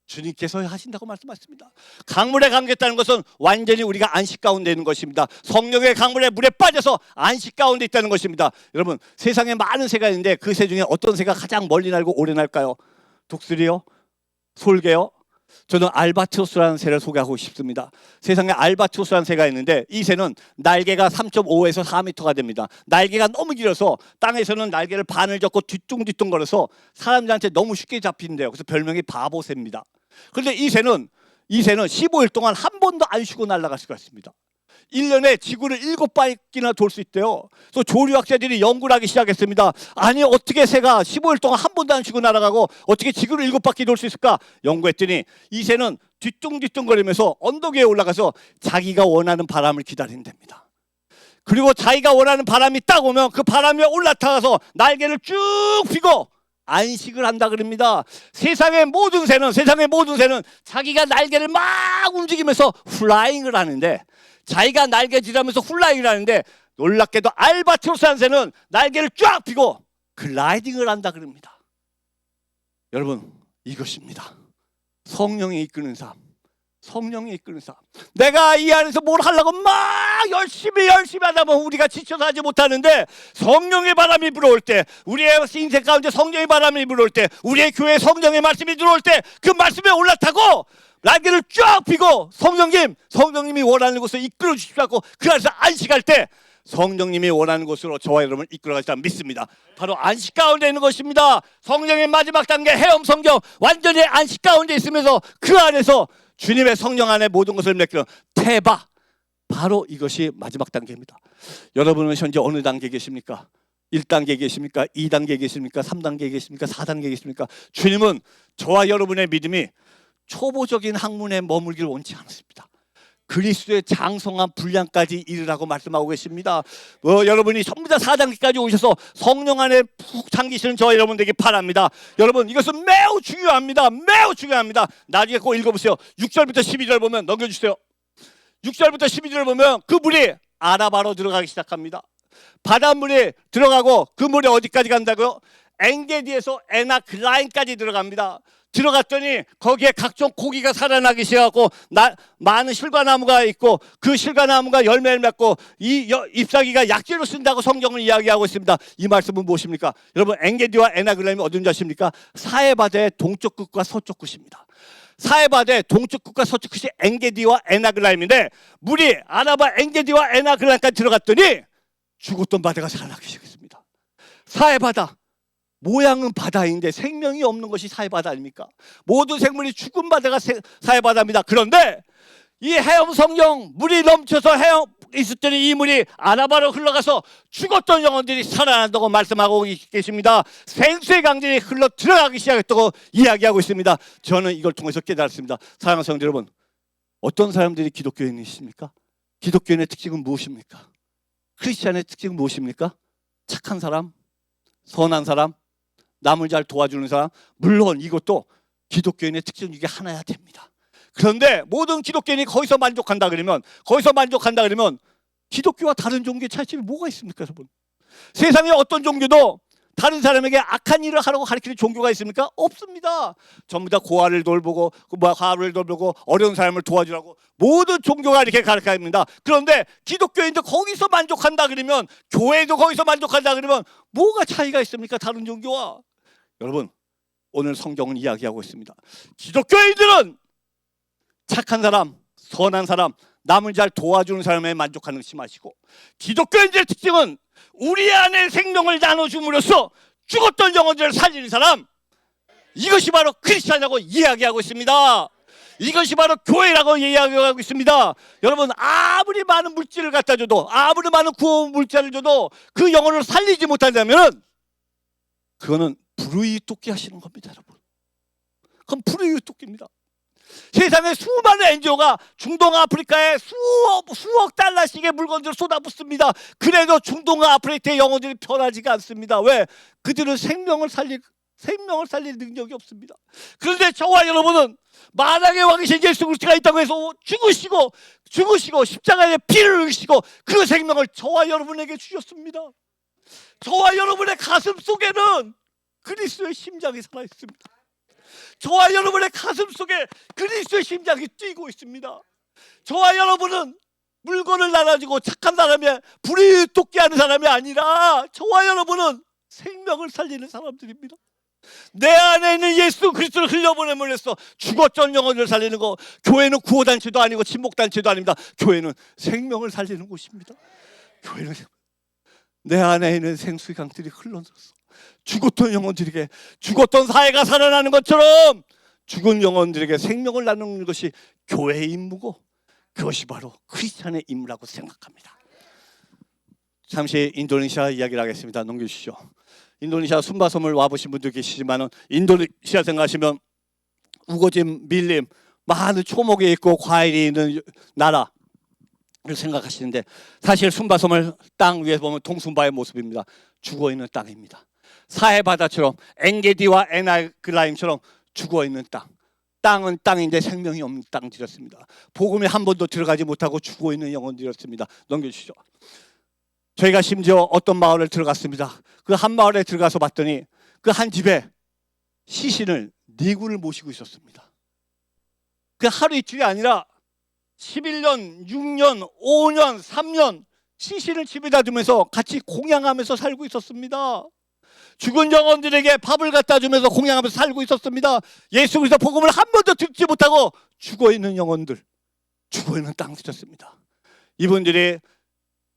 주님께서 하신다고 말씀하셨습니다. 강물에 감겼다는 것은 완전히 우리가 안식 가운데 있는 것입니다. 성령의 강물에 물에 빠져서 안식 가운데 있다는 것입니다. 여러분, 세상에 많은 새가 있는데 그 새 중에 어떤 새가 가장 멀리 날고 오래 날까요? 독수리요? 솔개요? 저는 알바트로스라는 새를 소개하고 싶습니다. 세상에 알바트로스라는 새가 있는데 이 새는 날개가 3.5에서 4m가 됩니다. 날개가 너무 길어서 땅에서는 날개를 반을 접고 뒤뚱뒤뚱 걸어서 사람들한테 너무 쉽게 잡힌대요. 그래서 별명이 바보새입니다. 그런데 이 새는 15일 동안 한 번도 안 쉬고 날아갈 수가 있습니다. 1년에 지구를 7바퀴나 돌 수 있대요. 그래서 조류학자들이 연구를 하기 시작했습니다. 아니 어떻게 새가 15일 동안 한 번도 안 쉬고 날아가고 어떻게 지구를 7바퀴 돌 수 있을까? 연구했더니 이 새는 뒤뚱뒤뚱거리면서 언덕 위에 올라가서 자기가 원하는 바람을 기다린답니다. 그리고 자기가 원하는 바람이 딱 오면 그 바람 위에 올라타서 날개를 쭉 펴고 안식을 한다 그럽니다. 세상의 모든 새는 자기가 날개를 막 움직이면서 플라잉을 하는데, 자기가 날개질하면서 플라잉을 하는데, 놀랍게도 알바트로스 한 새는 날개를 쫙 펴고 글라이딩을 한다 그럽니다. 여러분, 이것입니다. 성령이 이끄는 삶. 성령이 이끄는 삶. 내가 이 안에서 뭘 하려고 막 열심히 하다 보면 우리가 지쳐서 하지 못하는데, 성령의 바람이 불어올 때, 우리의 인생 가운데 성령의 바람이 불어올 때, 우리의 교회에 성령의 말씀이 들어올 때 그 말씀에 올라타고 날개를 쫙 펴고 성령님이 원하는 곳을 이끌어 주시고 그 안에서 안식할 때 성령님이 원하는 곳으로 저와 여러분을 이끌어가시다 믿습니다. 바로 안식 가운데 있는 것입니다. 성령의 마지막 단계 헤엄 성경, 완전히 안식 가운데 있으면서 그 안에서 주님의 성령 안에 모든 것을 맡기는 태바, 바로 이것이 마지막 단계입니다. 여러분은 현재 어느 단계에 계십니까? 1단계에 계십니까? 2단계에 계십니까? 3단계에 계십니까? 4단계에 계십니까? 주님은 저와 여러분의 믿음이 초보적인 학문에 머물기를 원치 않습니다. 그리스도의 장성한 분량까지 이르라고 말씀하고 계십니다. 여러분이 전부 다 4단계까지 오셔서 성령 안에 푹 잠기시는 저 여러분 되기 바랍니다. 여러분, 이것은 매우 중요합니다. 매우 중요합니다. 나중에 꼭 읽어보세요. 6절부터 12절 보면, 넘겨주세요. 6절부터 12절 보면 그 물이 아라바로 들어가기 시작합니다. 바닷물이 들어가고 그 물이 어디까지 간다고요? 엔게디에서 에나글라임까지 들어갑니다. 들어갔더니 거기에 각종 고기가 살아나기 시작하고 많은 실과나무가 있고 그 실과나무가 열매를 맺고 이 잎사귀가 약재로 쓴다고 성경은 이야기하고 있습니다. 이 말씀은 무엇입니까? 여러분, 엔게디와 에나글라임이 어딘지 아십니까? 사해바다의 동쪽 끝과 서쪽 끝입니다. 사해바다의 동쪽 끝과 서쪽 끝이 엔게디와 에나글라임인데, 물이 아라바 엔게디와 에나글라임까지 들어갔더니 죽었던 바다가 살아나기 시작했습니다. 사해바다, 모양은 바다인데 생명이 없는 것이 사해바다 아닙니까? 모든 생물이 죽은 바다가 사해바다입니다. 그런데 이 헤엄 성경, 물이 넘쳐서 헤엄 있었더니 이 물이 아라바로 흘러가서 죽었던 영혼들이 살아난다고 말씀하고 계십니다. 생수의 강들이 흘러 들어가기 시작했다고 이야기하고 있습니다. 저는 이걸 통해서 깨달았습니다. 사랑하는 성도 여러분, 어떤 사람들이 기독교인이십니까? 기독교인의 특징은 무엇입니까? 크리스찬의 특징은 무엇입니까? 착한 사람, 선한 사람, 남을 잘 도와주는 사람. 물론 이것도 기독교인의 특징 중에 하나야 됩니다. 그런데 모든 기독교인이 거기서 만족한다 그러면 기독교와 다른 종교의 차이점이 뭐가 있습니까, 여러분? 세상의 어떤 종교도 다른 사람에게 악한 일을 하라고 가르치는 종교가 있습니까? 없습니다. 전부 다 고아를 돌보고 어려운 사람을 도와주라고 모든 종교가 이렇게 가르칩니다. 그런데 기독교인도 거기서 만족한다 그러면, 교회도 거기서 만족한다 그러면 뭐가 차이가 있습니까, 다른 종교와? 여러분, 오늘 성경은 이야기하고 있습니다. 기독교인들은 착한 사람, 선한 사람, 남을 잘 도와주는 사람에 만족하는 것이 마시고, 기독교인들의 특징은 우리 안에 생명을 나눠줌으로써 죽었던 영혼들을 살리는 사람, 이것이 바로 크리스천이라고 이야기하고 있습니다. 이것이 바로 교회라고 이야기하고 있습니다. 여러분, 아무리 많은 물질을 갖다 줘도, 아무리 많은 구원 물자를 줘도 그 영혼을 살리지 못한다면 그거는 불의토끼 하시는 겁니다, 여러분. 그건 불의토끼입니다. 세상에 수많은 NGO가 중동 아프리카에 수억 달러씩의 물건들을 쏟아붓습니다. 그래도 중동 아프리카의 영혼들이 변하지가 않습니다. 왜? 그들은 생명을 살릴 능력이 없습니다. 그런데 저와 여러분은 만왕의 왕이신 예수 그리스도가 있다고 해서 죽으시고 십자가에 피를 흘리시고 그 생명을 저와 여러분에게 주셨습니다. 저와 여러분의 가슴 속에는 그리스도의 심장이 살아있습니다. 저와 여러분의 가슴 속에 그리스도의 심장이 뛰고 있습니다. 저와 여러분은 물건을 나눠주고 착한 사람이 불의토끼 하는 사람이 아니라 저와 여러분은 생명을 살리는 사람들입니다. 내 안에 있는 예수 그리스도를 흘려보내면 해서 죽었던 영혼을 살리는 거. 교회는 구호단체도 아니고 친목단체도 아닙니다. 교회는 생명을 살리는 곳입니다. 교회는 내 안에 있는 생수의 강들이 흘러들었어. 죽었던 영혼들에게, 죽었던 사회가 살아나는 것처럼 죽은 영혼들에게 생명을 나누는 것이 교회의 임무고, 그것이 바로 크리스찬의 임무라고 생각합니다. 잠시 인도네시아 이야기를 하겠습니다. 넘겨주시죠. 인도네시아 순바섬을 와보신 분들 계시지만 인도네시아 생각하시면 우거진 밀림, 많은 초목이 있고 과일이 있는 나라를 생각하시는데, 사실 순바섬을 땅 위에 보면 동순바의 모습입니다. 죽어있는 땅입니다. 사해바다처럼 엔게디와 에나글라임처럼 죽어있는 땅은 땅인데 생명이 없는 땅들이었습니다. 복음이 한 번도 들어가지 못하고 죽어있는 영혼들이었습니다. 넘겨주시죠. 저희가 심지어 어떤 마을을 들어갔습니다. 그 한 마을에 들어가서 봤더니 그 한 집에 시신을 4구를 모시고 있었습니다. 그 하루 이틀이 아니라 11년, 6년, 5년, 3년 시신을 집에다 두면서 같이 공양하면서 살고 있었습니다. 죽은 영혼들에게 밥을 갖다 주면서 공양하면서 살고 있었습니다. 예수 그리스도 복음을 한 번도 듣지 못하고 죽어있는 영혼들, 죽어있는 땅들이었습니다. 이분들이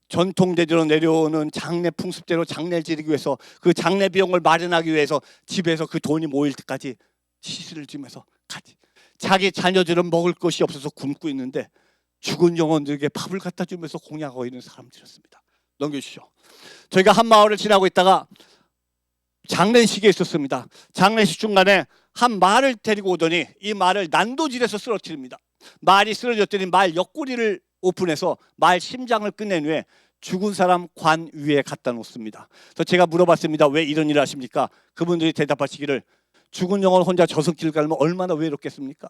전통대로 내려오는 장례 풍습대로 장례를 지르기 위해서, 그 장례 비용을 마련하기 위해서 집에서 그 돈이 모일 때까지 시신을 지면서 같이, 자기 자녀들은 먹을 것이 없어서 굶고 있는데 죽은 영혼들에게 밥을 갖다 주면서 공양하고 있는 사람들이었습니다. 넘겨주시죠. 저희가 한 마을을 지나고 있다가 장례식에 있었습니다. 장례식 중간에 한 말을 데리고 오더니 이 말을 난도질해서 쓰러뜨립니다. 말이 쓰러졌더니 말 옆구리를 오픈해서 말 심장을 끝낸 후에 죽은 사람 관 위에 갖다 놓습니다. 그래서 제가 물어봤습니다. 왜 이런 일을 하십니까? 그분들이 대답하시기를, 죽은 영혼 혼자 저승길 가면 얼마나 외롭겠습니까?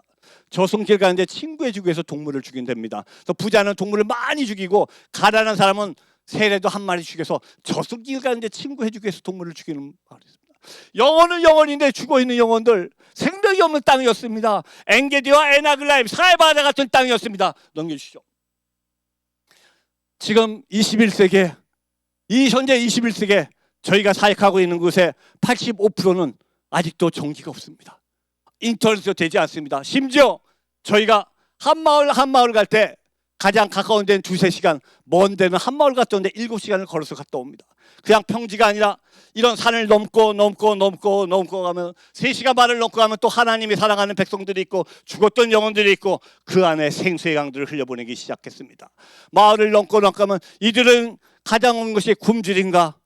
저승길 가는데 친구해주기 위해서 동물을 죽인답니다. 그래서 부자는 동물을 많이 죽이고 가난한 사람은 새래도 한 마리 죽여서 저승길 가는데 친구해주기 위해서 동물을 죽이는 말이었습니다. 영혼은 영혼인데 죽어있는 영혼들, 생명이 없는 땅이었습니다. 엔게디와 에나글라임, 사해바다 같은 땅이었습니다. 넘겨주시죠. 지금 21세기에, 이 현재 21세기에 저희가 사역하고 있는 곳에 85%는 아직도 전기가 없습니다. 인터넷도 되지 않습니다. 심지어 저희가 한 마을 갈 때 가장 가까운 데는 2-3시간, 먼 데는 한 마을 갔다 오는데 7시간을 걸어서 갔다 옵니다. 그냥 평지가 아니라 이런 산을 넘고 가면 3시간 반을 넘고 가면 또 하나님이 사랑하는 백성들이 있고 죽었던 영혼들이 있고 그 안에 생수의 강들을 흘려보내기 시작했습니다. 마을을 넘고 가면 이들은 가장 온 것이 굶주림과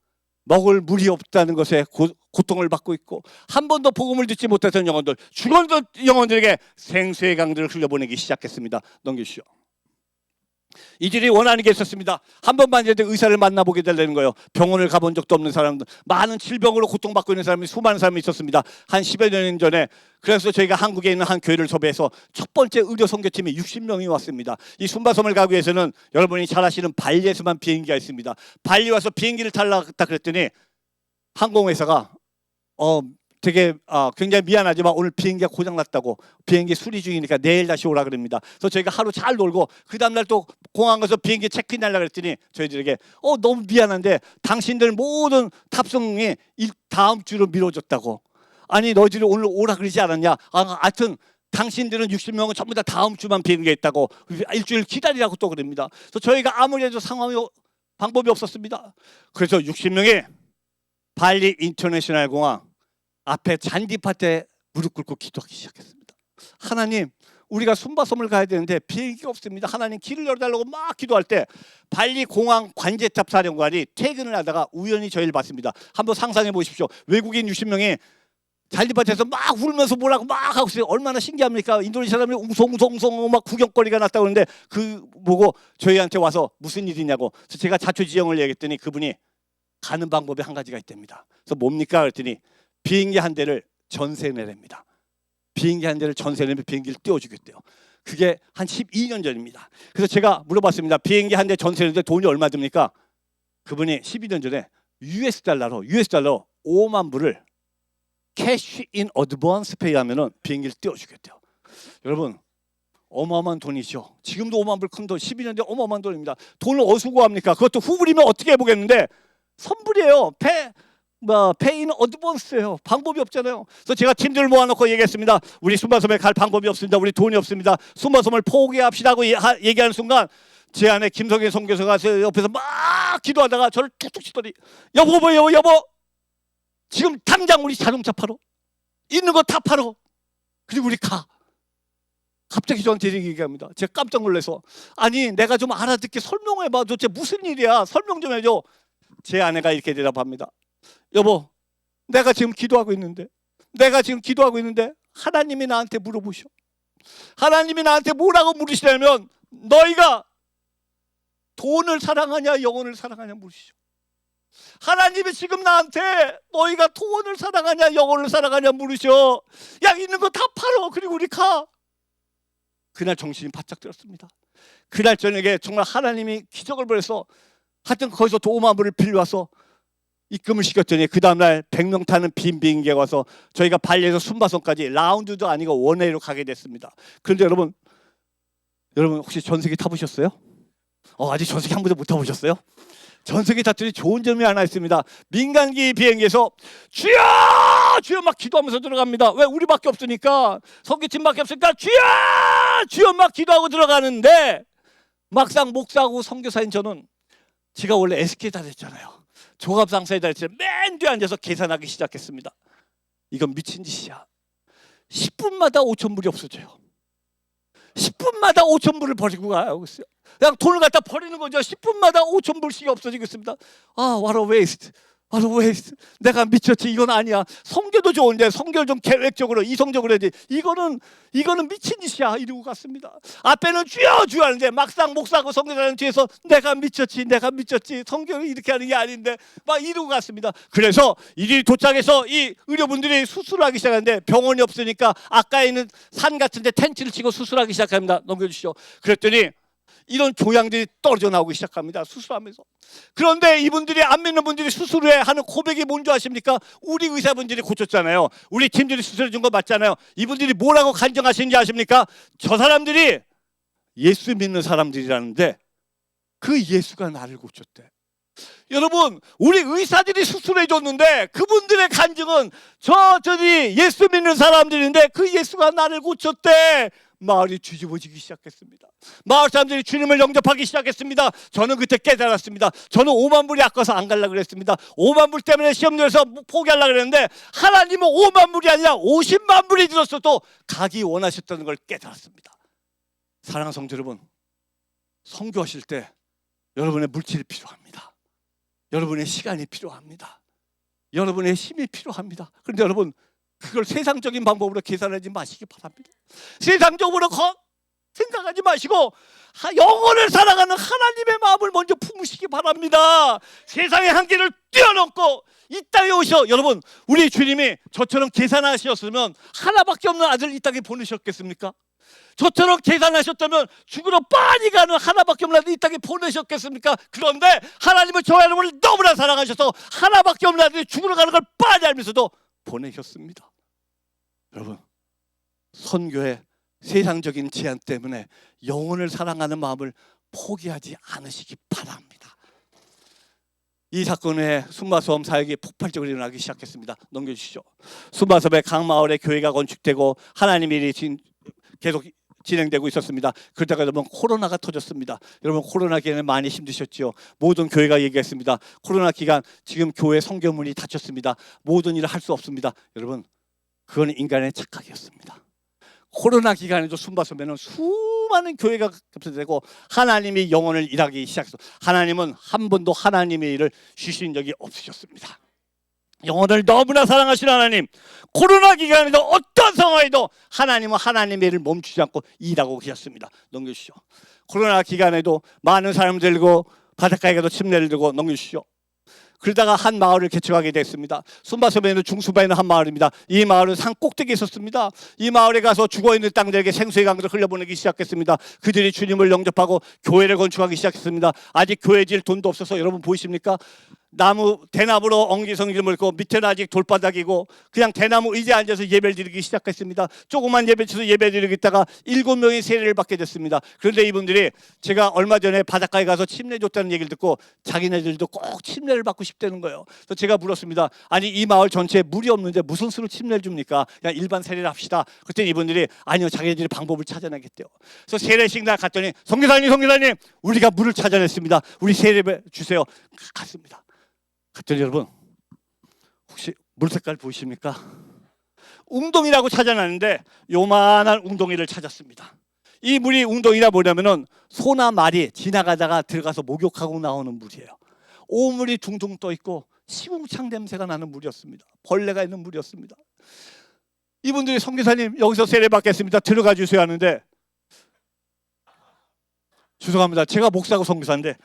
먹을 물이 없다는 것에 고통을 받고 있고, 한 번도 복음을 듣지 못했던 영혼들, 죽었던 영혼들에게 생수의 강들을 흘려보내기 시작했습니다. 넘겨주시오. 이들이 원하는 게 있었습니다. 한 번만 이제 의사를 만나보게 되는 거예요. 병원을 가본 적도 없는 사람들, 많은 질병으로 고통받고 있는 사람이, 수많은 사람이 있었습니다. 한 10여 년 전에. 그래서 저희가 한국에 있는 한 교회를 섭외해서 첫 번째 의료 선교팀이 60명이 왔습니다. 이 순바섬을 가기 위해서는 여러분이 잘 아시는 발리에서만 비행기가 있습니다. 발리 와서 비행기를 타려고 그랬더니 항공회사가 되게 굉장히 미안하지만 오늘 비행기가 고장났다고, 비행기 수리 중이니까 내일 다시 오라 그럽니다. 그래서 저희가 하루 잘 놀고 그 다음날 또 공항 가서 비행기 체크인 하려고 그랬더니 저희들에게 너무 미안한데 당신들 모든 탑승이 다음 주로 미뤄졌다고. 아니 너희들이 오늘 오라 그러지 않았냐? 하여튼 당신들은 60명은 전부 다 다음 주만 비행기가 있다고 일주일 기다리라고 또 그럽니다. 그래서 저희가 아무래도 방법이 없었습니다. 그래서 60명이 발리 인터내셔널 공항 앞에 잔디밭에 무릎 꿇고 기도하기 시작했습니다. 하나님, 우리가 순바섬을 가야 되는데 비행기가 없습니다. 하나님 길을 열어달라고 막 기도할 때 발리 공항 관제탑 사령관이 퇴근을 하다가 우연히 저희를 봤습니다. 한번 상상해 보십시오. 외국인 60명이 잔디밭에서 막 울면서 뭐라고 막 하고 있어요. 얼마나 신기합니까? 인도네시아 사람이 웅성웅성 막 구경거리가 났다고 그러는데 그 보고 저희한테 와서 무슨 일이냐고. 그래서 제가 자초지종을 얘기했더니 그분이 가는 방법이 한 가지가 있답니다. 그래서 뭡니까? 그랬더니 비행기 한 대를 전세 내랍니다. 비행기 한 대를 전세 내면 비행기를 띄워주겠대요. 그게 한 12년 전입니다. 그래서 제가 물어봤습니다. 비행기 한 대 전세 내는데 돈이 얼마 듭니까? 그분이 12년 전에 US 달러 5만 불을 캐시 인 어드밴스 페이 하면은 비행기를 띄워주겠대요. 여러분, 어마어마한 돈이죠. 지금도 5만 불 큰 돈, 12년 전 어마어마한 돈입니다. 돈을 어디서 구합니까? 그것도 후불이면 어떻게 해보겠는데 선불이에요. 페인 어드밴스예요. 방법이 없잖아요. 그래서 제가 팀들을 모아놓고 얘기했습니다. 우리 순바섬에 갈 방법이 없습니다. 우리 돈이 없습니다. 순바섬을 포기합시다고 얘기하는 순간 제 안에 김성애 선교사가 옆에서 막 기도하다가 저를 툭툭 치더니 여보 지금 당장 우리 자동차 팔어. 있는 거 다 팔어. 그리고 우리 가. 갑자기 저한테 얘기합니다. 제가 깜짝 놀라서 아니 내가 좀 알아듣게 설명해봐. 도대체 무슨 일이야. 설명 좀 해줘. 제 아내가 이렇게 대답합니다. 여보, 내가 지금 기도하고 있는데 하나님이 나한테 물어보셔. 하나님이 나한테 뭐라고 물으시냐면 너희가 돈을 사랑하냐 영혼을 사랑하냐 물으시죠. 하나님이 지금 나한테 너희가 돈을 사랑하냐 영혼을 사랑하냐 물으셔. 야, 있는 거 다 팔어. 그리고 우리 가. 그날 정신이 바짝 들었습니다. 그날 저녁에 정말 하나님이 기적을 벌여서 하여튼 거기서 돈 5만 불을 빌려와서 입금을 시켰더니 그 다음날 100명 타는 빈 비행기가 와서 저희가 발리에서 순바섬까지 라운드도 아니고 원웨이로 가게 됐습니다. 그런데 여러분 혹시 전세기 타보셨어요? 아직 전세기 한 번도 못 타보셨어요? 전세기 탔더니 좋은 점이 하나 있습니다. 민간기 비행기에서 주여 막 기도하면서 들어갑니다. 왜? 우리밖에 없으니까, 선교팀밖에 없으니까 주여 막 기도하고 들어가는데 막상 목사하고 선교사인 저는, 제가 원래 SK 다녔잖아요. 조갑상사에 다녔잖아요. 맨 뒤에 앉아서 계산하기 시작했습니다. 이건 미친 짓이야. 10분마다 5,000불이 없어져요. 10분마다 5,000불을 버리고 가고 있어요. 그냥 돈을 갖다 버리는 거죠. 10분마다 5,000불씩이 없어지고 있습니다. what a waste. 내가 미쳤지. 이건 아니야. 성교도 좋은데 성교를 좀 계획적으로 이성적으로 해야지. 이거는 미친 짓이야. 이러고 갔습니다. 앞에는 주여 하는데 막상 목사하고 성교사는 뒤에서 내가 미쳤지. 성교를 이렇게 하는 게 아닌데 막 이러고 갔습니다. 그래서 일이 도착해서 이 의료분들이 수술을 하기 시작하는데 병원이 없으니까 아까에 있는 산 같은 데 텐트를 치고 수술하기 시작합니다. 넘겨주시죠. 그랬더니 이런 교양들이 떨어져 나오기 시작합니다. 수술하면서. 그런데 이분들이, 안 믿는 분들이 수술 후에 하는 고백이 뭔지 아십니까? 우리 의사분들이 고쳤잖아요. 우리 팀들이 수술해 준 거 맞잖아요. 이분들이 뭐라고 간증하시는지 아십니까? 저 사람들이 예수 믿는 사람들이라는데 그 예수가 나를 고쳤대. 여러분, 우리 의사들이 수술해 줬는데 그분들의 간증은 저들이 예수 믿는 사람들인데 그 예수가 나를 고쳤대. 마을이 뒤집어지기 시작했습니다. 마을 사람들이 주님을 영접하기 시작했습니다. 저는 그때 깨달았습니다. 저는 5만 불이 아까워서 안 가려고 그랬습니다. 5만 불 때문에 시험 들어서 포기하려고 그랬는데 하나님은 5만 불이 아니라 50만 불이 들었어도 가기 원하셨다는 걸 깨달았습니다. 사랑하는 성도 여러분, 선교하실 때 여러분의 물질이 필요합니다. 여러분의 시간이 필요합니다. 여러분의 힘이 필요합니다. 그런데 여러분, 그걸 세상적인 방법으로 계산하지 마시기 바랍니다. 세상적으로 생각하지 마시고 영혼을 사랑하는 하나님의 마음을 먼저 품으시기 바랍니다. 세상의 한계를 뛰어넘고 이 땅에 오셔. 여러분, 우리 주님이 저처럼 계산하셨으면 하나밖에 없는 아들 이 땅에 보내셨겠습니까? 저처럼 계산하셨다면 죽으러 빨리 가는 하나밖에 없는 아들 이 땅에 보내셨겠습니까? 그런데 하나님은 저 여러분을 너무나 사랑하셔서 하나밖에 없는 아들이 죽으러 가는 걸 빨리 알면서도 보내셨습니다. 여러분, 선교의 세상적인 제한 때문에 영혼을 사랑하는 마음을 포기하지 않으시기 바랍니다. 이 사건에 순바섬 사역이 폭발적으로 일어나기 시작했습니다. 넘겨주시죠. 순바섬의 각 마을에 교회가 건축되고 하나님 일이 계속 진행되고 있었습니다. 그러다가 여러분 코로나가 터졌습니다. 여러분 코로나 기간에 많이 힘드셨죠. 모든 교회가 얘기했습니다. 코로나 기간 지금 교회 성교문이 닫혔습니다. 모든 일을 할 수 없습니다. 여러분, 그건 인간의 착각이었습니다. 코로나 기간에도 순바소매는 수많은 교회가 급성되고 하나님이 영혼을 일하기 시작했어. 하나님은 한 번도 하나님의 일을 쉬신 적이 없으셨습니다. 영혼을 너무나 사랑하시는 하나님, 코로나 기간에도 어떤 상황에도 하나님은 하나님의 일을 멈추지 않고 일하고 계셨습니다. 넘겨주시오. 코로나 기간에도 많은 사람들 들고 바닷가에 가도 침례를 들고 넘겨주시오. 그러다가 한 마을을 개척하게 됐습니다. 순바섬에는 중수바에 있는 한 마을입니다. 이 마을은 산 꼭대기에 있었습니다. 이 마을에 가서 죽어있는 땅들에게 생수의 강들을 흘려보내기 시작했습니다. 그들이 주님을 영접하고 교회를 건축하기 시작했습니다. 아직 교회 질 돈도 없어서 여러분 보이십니까? 대나무로 엉기성기를 물고 밑에는 아직 돌바닥이고 그냥 대나무 의자에 앉아서 예배를 드리기 시작했습니다. 조그만 예배처럼 예배 드리겠다가 7명이 세례를 받게 됐습니다. 그런데 이분들이 제가 얼마 전에 바닷가에 가서 침례 줬다는 얘기를 듣고 자기네들도 꼭 침례를 받고 싶다는 거예요. 그래서 제가 물었습니다. 아니 이 마을 전체에 물이 없는데 무슨 수로 침례를 줍니까? 그냥 일반 세례를 합시다. 그랬더니 이분들이 아니요 자기네들이 방법을 찾아내겠대요. 그래서 세례식 날 갔더니 성교사님 우리가 물을 찾아냈습니다. 우리 세례 주세요. 갔습니다. 갔더니 여러분 혹시 물 색깔 보이십니까? 웅덩이라고 찾아놨는데 요만한 웅덩이를 찾았습니다. 이 물이 웅덩이라 뭐냐면은 소나 말이 지나가다가 들어가서 목욕하고 나오는 물이에요. 오물이 둥둥 떠 있고 시궁창 냄새가 나는 물이었습니다. 벌레가 있는 물이었습니다. 이분들이 선교사님 여기서 세례 받겠습니다. 들어가 주세요 하는데 죄송합니다. 제가 목사고 선교사인데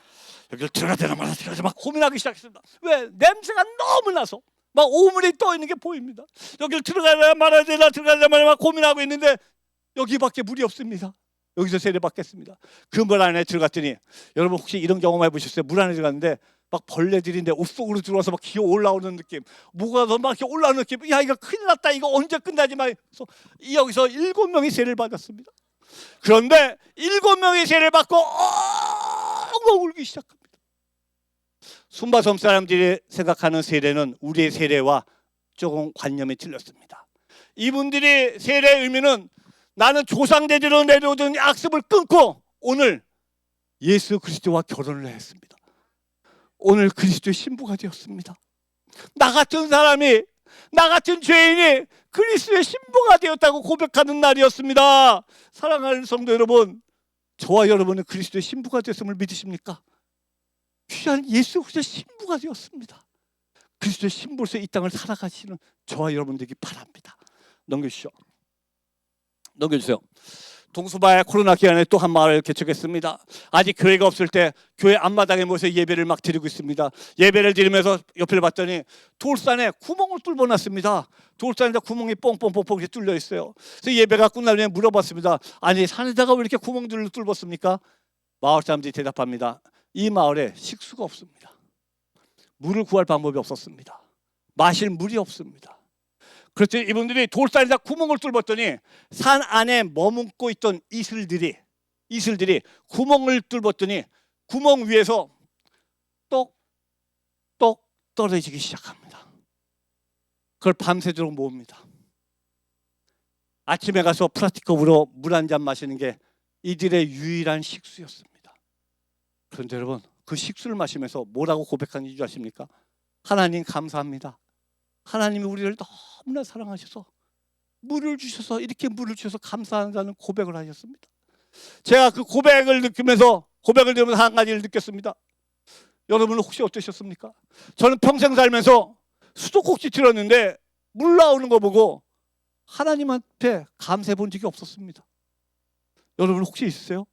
여기를 들어가야 되나 말아야 되나 막 고민하기 시작했습니다. 왜? 냄새가 너무 나서 막 오물이 떠 있는 게 보입니다. 여기를 들어가야 말아야 되나 막 고민하고 있는데 여기밖에 물이 없습니다. 여기서 세례 받겠습니다. 그 물 안에 들어갔더니 여러분 혹시 이런 경험 해보셨어요? 물 안에 들어갔는데 막 벌레들이 내 옷 속으로 들어와서 막 기어 올라오는 느낌, 뭐가 더 막 이렇게 올라오는 느낌. 야 이거 큰일 났다, 이거 언제 끝나지 마. 여기서 7명이 세례를 받았습니다. 그런데 7명이 세례를 받고 엉엉 울기 시작합니다. 순바섬 사람들이 생각하는 세례는 우리의 세례와 조금 관념이 틀렸습니다. 이분들이 세례의 의미는 나는 조상대대로 내려오던 약속을 끊고 오늘 예수 그리스도와 결혼을 했습니다. 오늘 그리스도의 신부가 되었습니다. 나 같은 사람이, 나 같은 죄인이 그리스도의 신부가 되었다고 고백하는 날이었습니다. 사랑하는 성도 여러분, 저와 여러분은 그리스도의 신부가 되었음을 믿으십니까? 귀한 예수 그리스도의 신부가 되었습니다. 그리스도의 신부로서 이 땅을 살아가시는 저와 여러분 되기 바랍니다. 넘겨주시오. 동수바의 코로나 기간에 또 한 마을을 개척했습니다. 아직 교회가 없을 때 교회 앞마당에 모여서 예배를 막 드리고 있습니다. 예배를 드리면서 옆을 봤더니 돌산에 구멍을 뚫어놨습니다. 돌산에다 구멍이 뻥뻥뻥뻥 이렇게 뚫려 있어요. 그래서 예배가 끝나면 물어봤습니다. 아니 산에다가 왜 이렇게 구멍들을 뚫었습니까? 마을 사람들이 대답합니다. 이 마을에 식수가 없습니다. 물을 구할 방법이 없었습니다. 마실 물이 없습니다. 그렇지, 이분들이 돌산에다 구멍을 뚫었더니 산 안에 머문고 있던 이슬들이 구멍을 뚫었더니 구멍 위에서 똑똑 떨어지기 시작합니다. 그걸 밤새도록 모읍니다. 아침에 가서 플라스틱컵으로 물 한 잔 마시는 게 이들의 유일한 식수였습니다. 그런데 여러분, 그 식수를 마시면서 뭐라고 고백하는지 줄 아십니까? 하나님 감사합니다. 하나님이 우리를 너무나 사랑하셔서 물을 주셔서, 이렇게 물을 주셔서 감사한다는 고백을 하셨습니다. 제가 그 고백을 들으면서 한 가지를 느꼈습니다. 여러분은 혹시 어떠셨습니까? 저는 평생 살면서 수도꼭지 들었는데 물 나오는 거 보고 하나님한테 감사해 본 적이 없었습니다. 여러분 혹시 있으세요?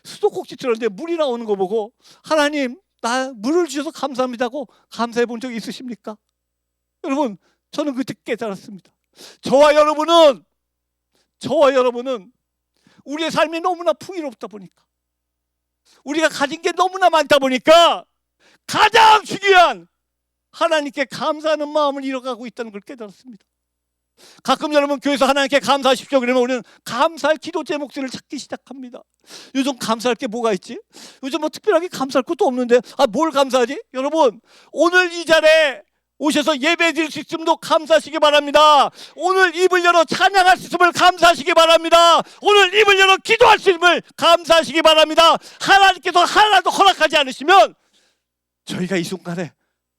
수도꼭지 들었는데 물이 나오는 거 보고 하나님 나 물을 주셔서 감사합니다고 감사해 본 적이 있으십니까? 여러분, 저는 그때 깨달았습니다. 저와 여러분은 우리의 삶이 너무나 풍요롭다 보니까, 우리가 가진 게 너무나 많다 보니까 가장 중요한 하나님께 감사하는 마음을 잃어가고 있다는 걸 깨달았습니다. 가끔 여러분 교회에서 하나님께 감사하십시오 그러면 우리는 감사할 기도 제목들을 찾기 시작합니다. 요즘 감사할 게 뭐가 있지? 요즘 뭐 특별하게 감사할 것도 없는데 뭘 감사하지? 여러분, 오늘 이 자리에 오셔서 예배 드릴 수 있음도 감사하시기 바랍니다. 오늘 입을 열어 찬양할 수 있음을 감사하시기 바랍니다. 오늘 입을 열어 기도할 수 있음을 감사하시기 바랍니다. 하나님께서 하나도 허락하지 않으시면 저희가 이 순간에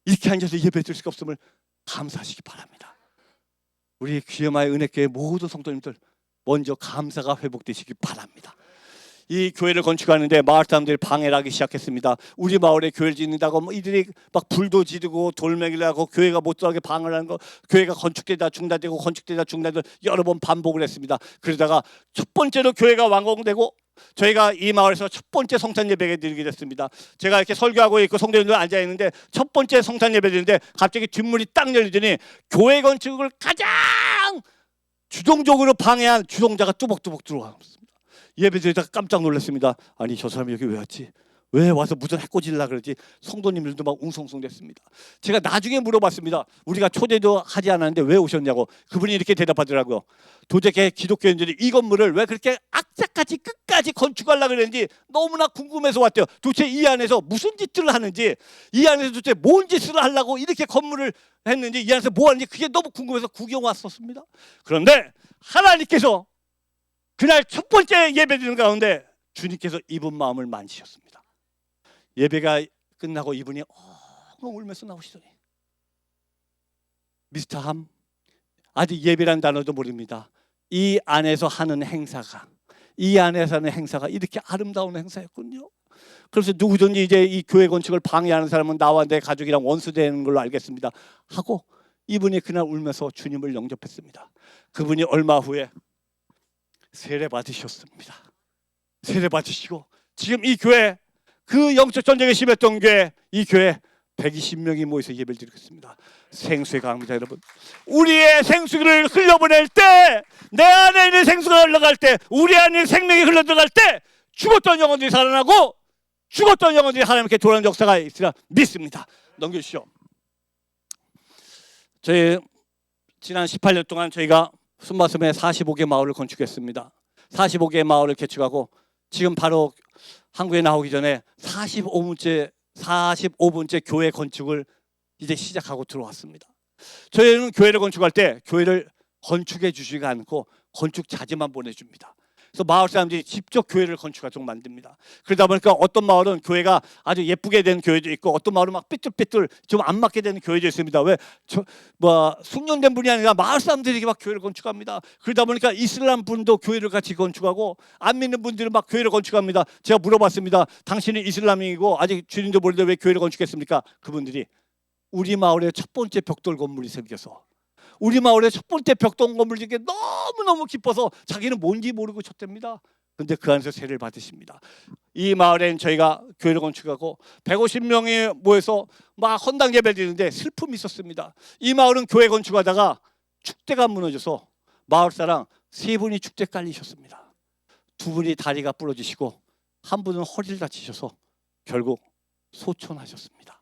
이렇게 앉아서 예배 드릴 수가 없음을 감사하시기 바랍니다. 우리 귀여마의 은혜교회 모든 성도님들 먼저 감사가 회복되시기 바랍니다. 이 교회를 건축하는데 마을 사람들이 방해를 하기 시작했습니다. 우리 마을에 교회를 짓는다고 뭐 이들이 막 불도 지르고 돌멩이를 하고 교회가 못 들어가게 방해를 하는 거, 교회가 건축되다 중단되고 건축되다 중단되고 여러 번 반복을 했습니다. 그러다가 첫 번째로 교회가 완공되고 저희가 이 마을에서 첫 번째 성탄 예배를 드리게 됐습니다. 제가 이렇게 설교하고 있고 성도님들 앉아 있는데 첫 번째 성탄 예배 드리는데 갑자기 뒷문이 딱 열리더니 교회 건축을 가장 주동적으로 방해한 주동자가 뚜벅뚜벅 들어왔습니다. 예배 드리다가 깜짝 놀랐습니다. 아니 저 사람이 여기 왜 왔지? 왜 와서 무슨 해코지를 그러지? 성도님들도 막 웅성웅성 됐습니다. 제가 나중에 물어봤습니다. 우리가 초대도 하지 않았는데 왜 오셨냐고. 그분이 이렇게 대답하더라고요. 도대체 기독교인들이 이 건물을 왜 그렇게 악착같이 끝까지 건축하려고 그랬는지 너무나 궁금해서 왔대요. 도대체 이 안에서 무슨 짓들을 하는지, 이 안에서 도대체 뭔 짓을 하려고 이렇게 건물을 했는지, 이 안에서 뭐 하는지 그게 너무 궁금해서 구경 왔었습니다. 그런데 하나님께서 그날 첫 번째 예배 드리는 가운데 주님께서 이분 마음을 만지셨습니다. 예배가 끝나고 이분이 엉엉 울면서 나오시더니, 미스터 함, 아직 예배란 단어도 모릅니다. 이 안에서 하는 행사가, 이 안에서 하는 행사가 이렇게 아름다운 행사였군요. 그래서 누구든지 이제 이 교회 건축을 방해하는 사람은 나와 내 가족이랑 원수되는 걸로 알겠습니다 하고 이분이 그날 울면서 주님을 영접했습니다. 그분이 얼마 후에 세례 받으셨습니다. 세례 받으시고 지금 이 교회, 그 영적 전쟁에 심했던 교회, 이 교회 120명이 모여서 예배를 드리고 있습니다. 생수의 강입니다, 여러분. 우리의 생수를 흘려보낼 때, 내 안에 있는 생수가 흘러갈 때, 우리 안에 있는 생명이 흘러들어갈 때 죽었던 영혼들이 살아나고 죽었던 영혼들이 하나님께 돌아오는 역사가 있으라 믿습니다. 넘겨주시죠. 저희 지난 18년 동안 저희가 순마섬에 45개 마을을 건축했습니다. 45개 마을을 개축하고 지금 바로 한국에 나오기 전에 45번째 교회 건축을 이제 시작하고 들어왔습니다. 저희는 교회를 건축할 때 교회를 건축해 주시지 않고 건축 자재만 보내줍니다. 그래서 마을 사람들이 직접 교회를 건축하도록 만듭니다. 그러다 보니까 어떤 마을은 교회가 아주 예쁘게 된 교회도 있고 어떤 마을은 막 삐뚤삐뚤 좀 안 맞게 되는 교회도 있습니다. 왜? 숙련된 분이 아니라 마을 사람들이 막 교회를 건축합니다. 그러다 보니까 이슬람 분도 교회를 같이 건축하고 안 믿는 분들은 막 교회를 건축합니다. 제가 물어봤습니다. 당신은 이슬람이고 아직 주님도 모르는데 왜 교회를 건축했습니까? 그분들이 우리 마을에 첫 번째 벽돌 건물이 생겨서, 우리 마을의 첫 번째 벽돌 건물 중에 너무너무 기뻐서 자기는 뭔지 모르고 쳤답니다. 그런데 그 안에서 세례를 받으십니다. 이 마을엔 저희가 교회를 건축하고 150명이 모여서 막 헌당 예배를 드리는데 슬픔이 있었습니다. 이 마을은 교회 건축하다가 축대가 무너져서 마을 사람 3분이 축대 깔리셨습니다. 2분이 다리가 부러지시고 한 분은 허리를 다치셔서 결국 소천하셨습니다.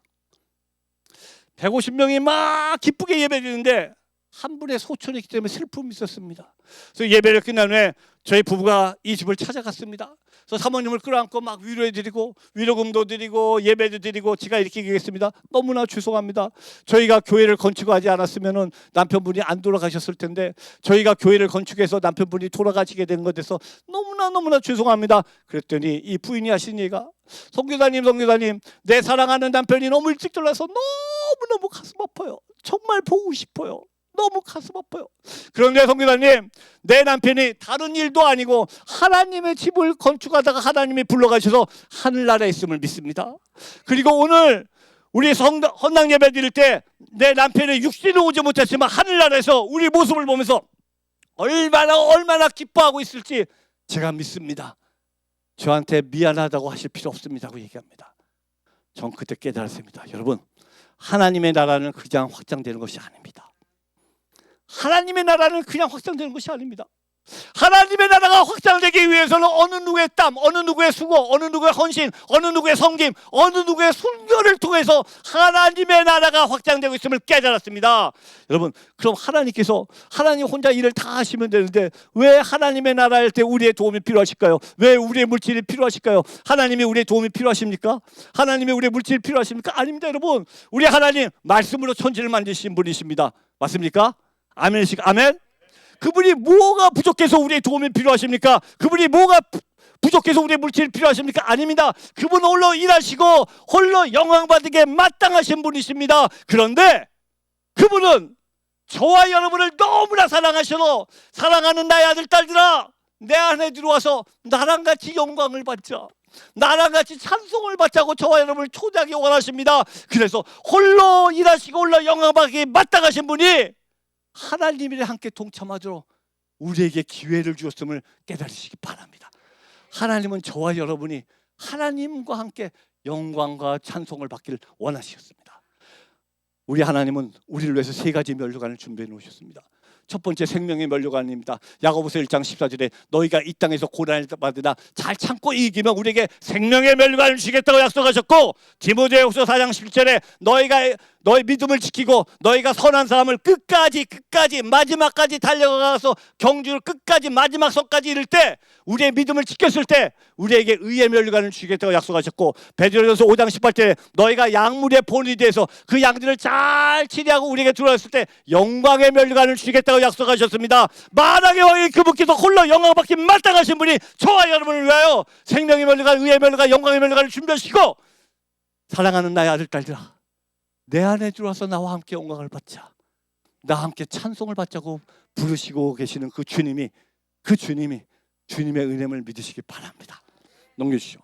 150명이 막 기쁘게 예배 드리는데 한 분의 소천이기 때문에 슬픔이 있었습니다. 그래서 예배를 끝난 후에 저희 부부가 이 집을 찾아갔습니다. 그래서 사모님을 끌어안고 막 위로해드리고 위로금도 드리고 예배도 드리고 제가 이렇게 얘기했습니다. 너무나 죄송합니다. 저희가 교회를 건축하지 않았으면 남편분이 안 돌아가셨을 텐데 저희가 교회를 건축해서 남편분이 돌아가시게 된 것에서 너무나 죄송합니다. 그랬더니 이 부인이 하신 얘기가, 성교사님 내 사랑하는 남편이 너무 일찍 돌아서 너무너무 가슴 아파요. 정말 보고 싶어요. 너무 가슴 아파요. 그런데 성교사님, 내 남편이 다른 일도 아니고 하나님의 집을 건축하다가 하나님이 불러가셔서 하늘나라에 있음을 믿습니다. 그리고 오늘 우리 헌당 예배 드릴 때 내 남편이 육신으로 오지 못했지만 하늘나라에서 우리 모습을 보면서 얼마나 기뻐하고 있을지 제가 믿습니다. 저한테 미안하다고 하실 필요 없습니다고 얘기합니다. 전 그때 깨달았습니다. 여러분, 하나님의 나라는 그냥 확장되는 것이 아닙니다. 하나님의 나라는 그냥 확장되는 것이 아닙니다. 하나님의 나라가 확장되기 위해서는 어느 누구의 땀, 어느 누구의 수고, 어느 누구의 헌신, 어느 누구의 섬김, 어느 누구의 순교를 통해서 하나님의 나라가 확장되고 있음을 깨달았습니다. 여러분, 그럼 하나님 혼자 일을 다 하시면 되는데 왜 하나님의 나라일 때 우리의 도움이 필요하실까요? 왜 우리의 물질이 필요하실까요? 하나님이 우리의 도움이 필요하십니까? 하나님이 우리의 물질이 필요하십니까? 아닙니다. 여러분, 우리 하나님 말씀으로 천지를 만드신 분이십니다. 맞습니까? 아멘. 그분이 뭐가 부족해서 우리의 도움이 필요하십니까? 그분이 뭐가 부족해서 우리의 물질이 필요하십니까? 아닙니다. 그분 홀로 일하시고 홀로 영광받기에 마땅하신 분이십니다. 그런데 그분은 저와 여러분을 너무나 사랑하셔서 사랑하는 나의 아들 딸들아, 내 안에 들어와서 나랑 같이 영광을 받자, 나랑 같이 찬송을 받자고 저와 여러분을 초대하기 원하십니다. 그래서 홀로 일하시고 홀로 영광받기 마땅하신 분이 하나님이 함께 동참하도록 우리에게 기회를 주었음을 깨달으시기 바랍니다. 하나님은 저와 여러분이 하나님과 함께 영광과 찬송을 받기를 원하셨습니다. 우리 하나님은 우리를 위해서 세 가지 면류관을 준비해 놓으셨습니다. 첫 번째, 생명의 면류관입니다. 야고보서 1장 14절에 너희가 이 땅에서 고난을 받으나 잘 참고 이기면 우리에게 생명의 면류관을 주시겠다고 약속하셨고, 디모데후서 4장 17절에 너희 믿음을 지키고 너희가 선한 사람을 끝까지 마지막까지 달려가서 경주를 끝까지 마지막 선까지 이를 때, 우리의 믿음을 지켰을 때 우리에게 의의 면류관을 주시겠다고 약속하셨고, 베드로전서 5장 18절에 너희가 양물의 본이 돼서 그 양들을 잘 치리하고 우리에게 들어왔을 때 영광의 면류관을 주시겠다고 약속하셨습니다. 만왕의 왕이 그분께서 홀로 영광받기 마땅하신 분이 저와 여러분을 위하여 생명의 면류관, 의의 면류관, 영광의 면류관을 준비하시고, 사랑하는 나의 아들 딸들아, 내 안에 들어와서 나와 함께 영광을 받자, 나와 함께 찬송을 받자고 부르시고 계시는 그 주님이 주님의 은혜를 믿으시기 바랍니다. 넘겨주시오.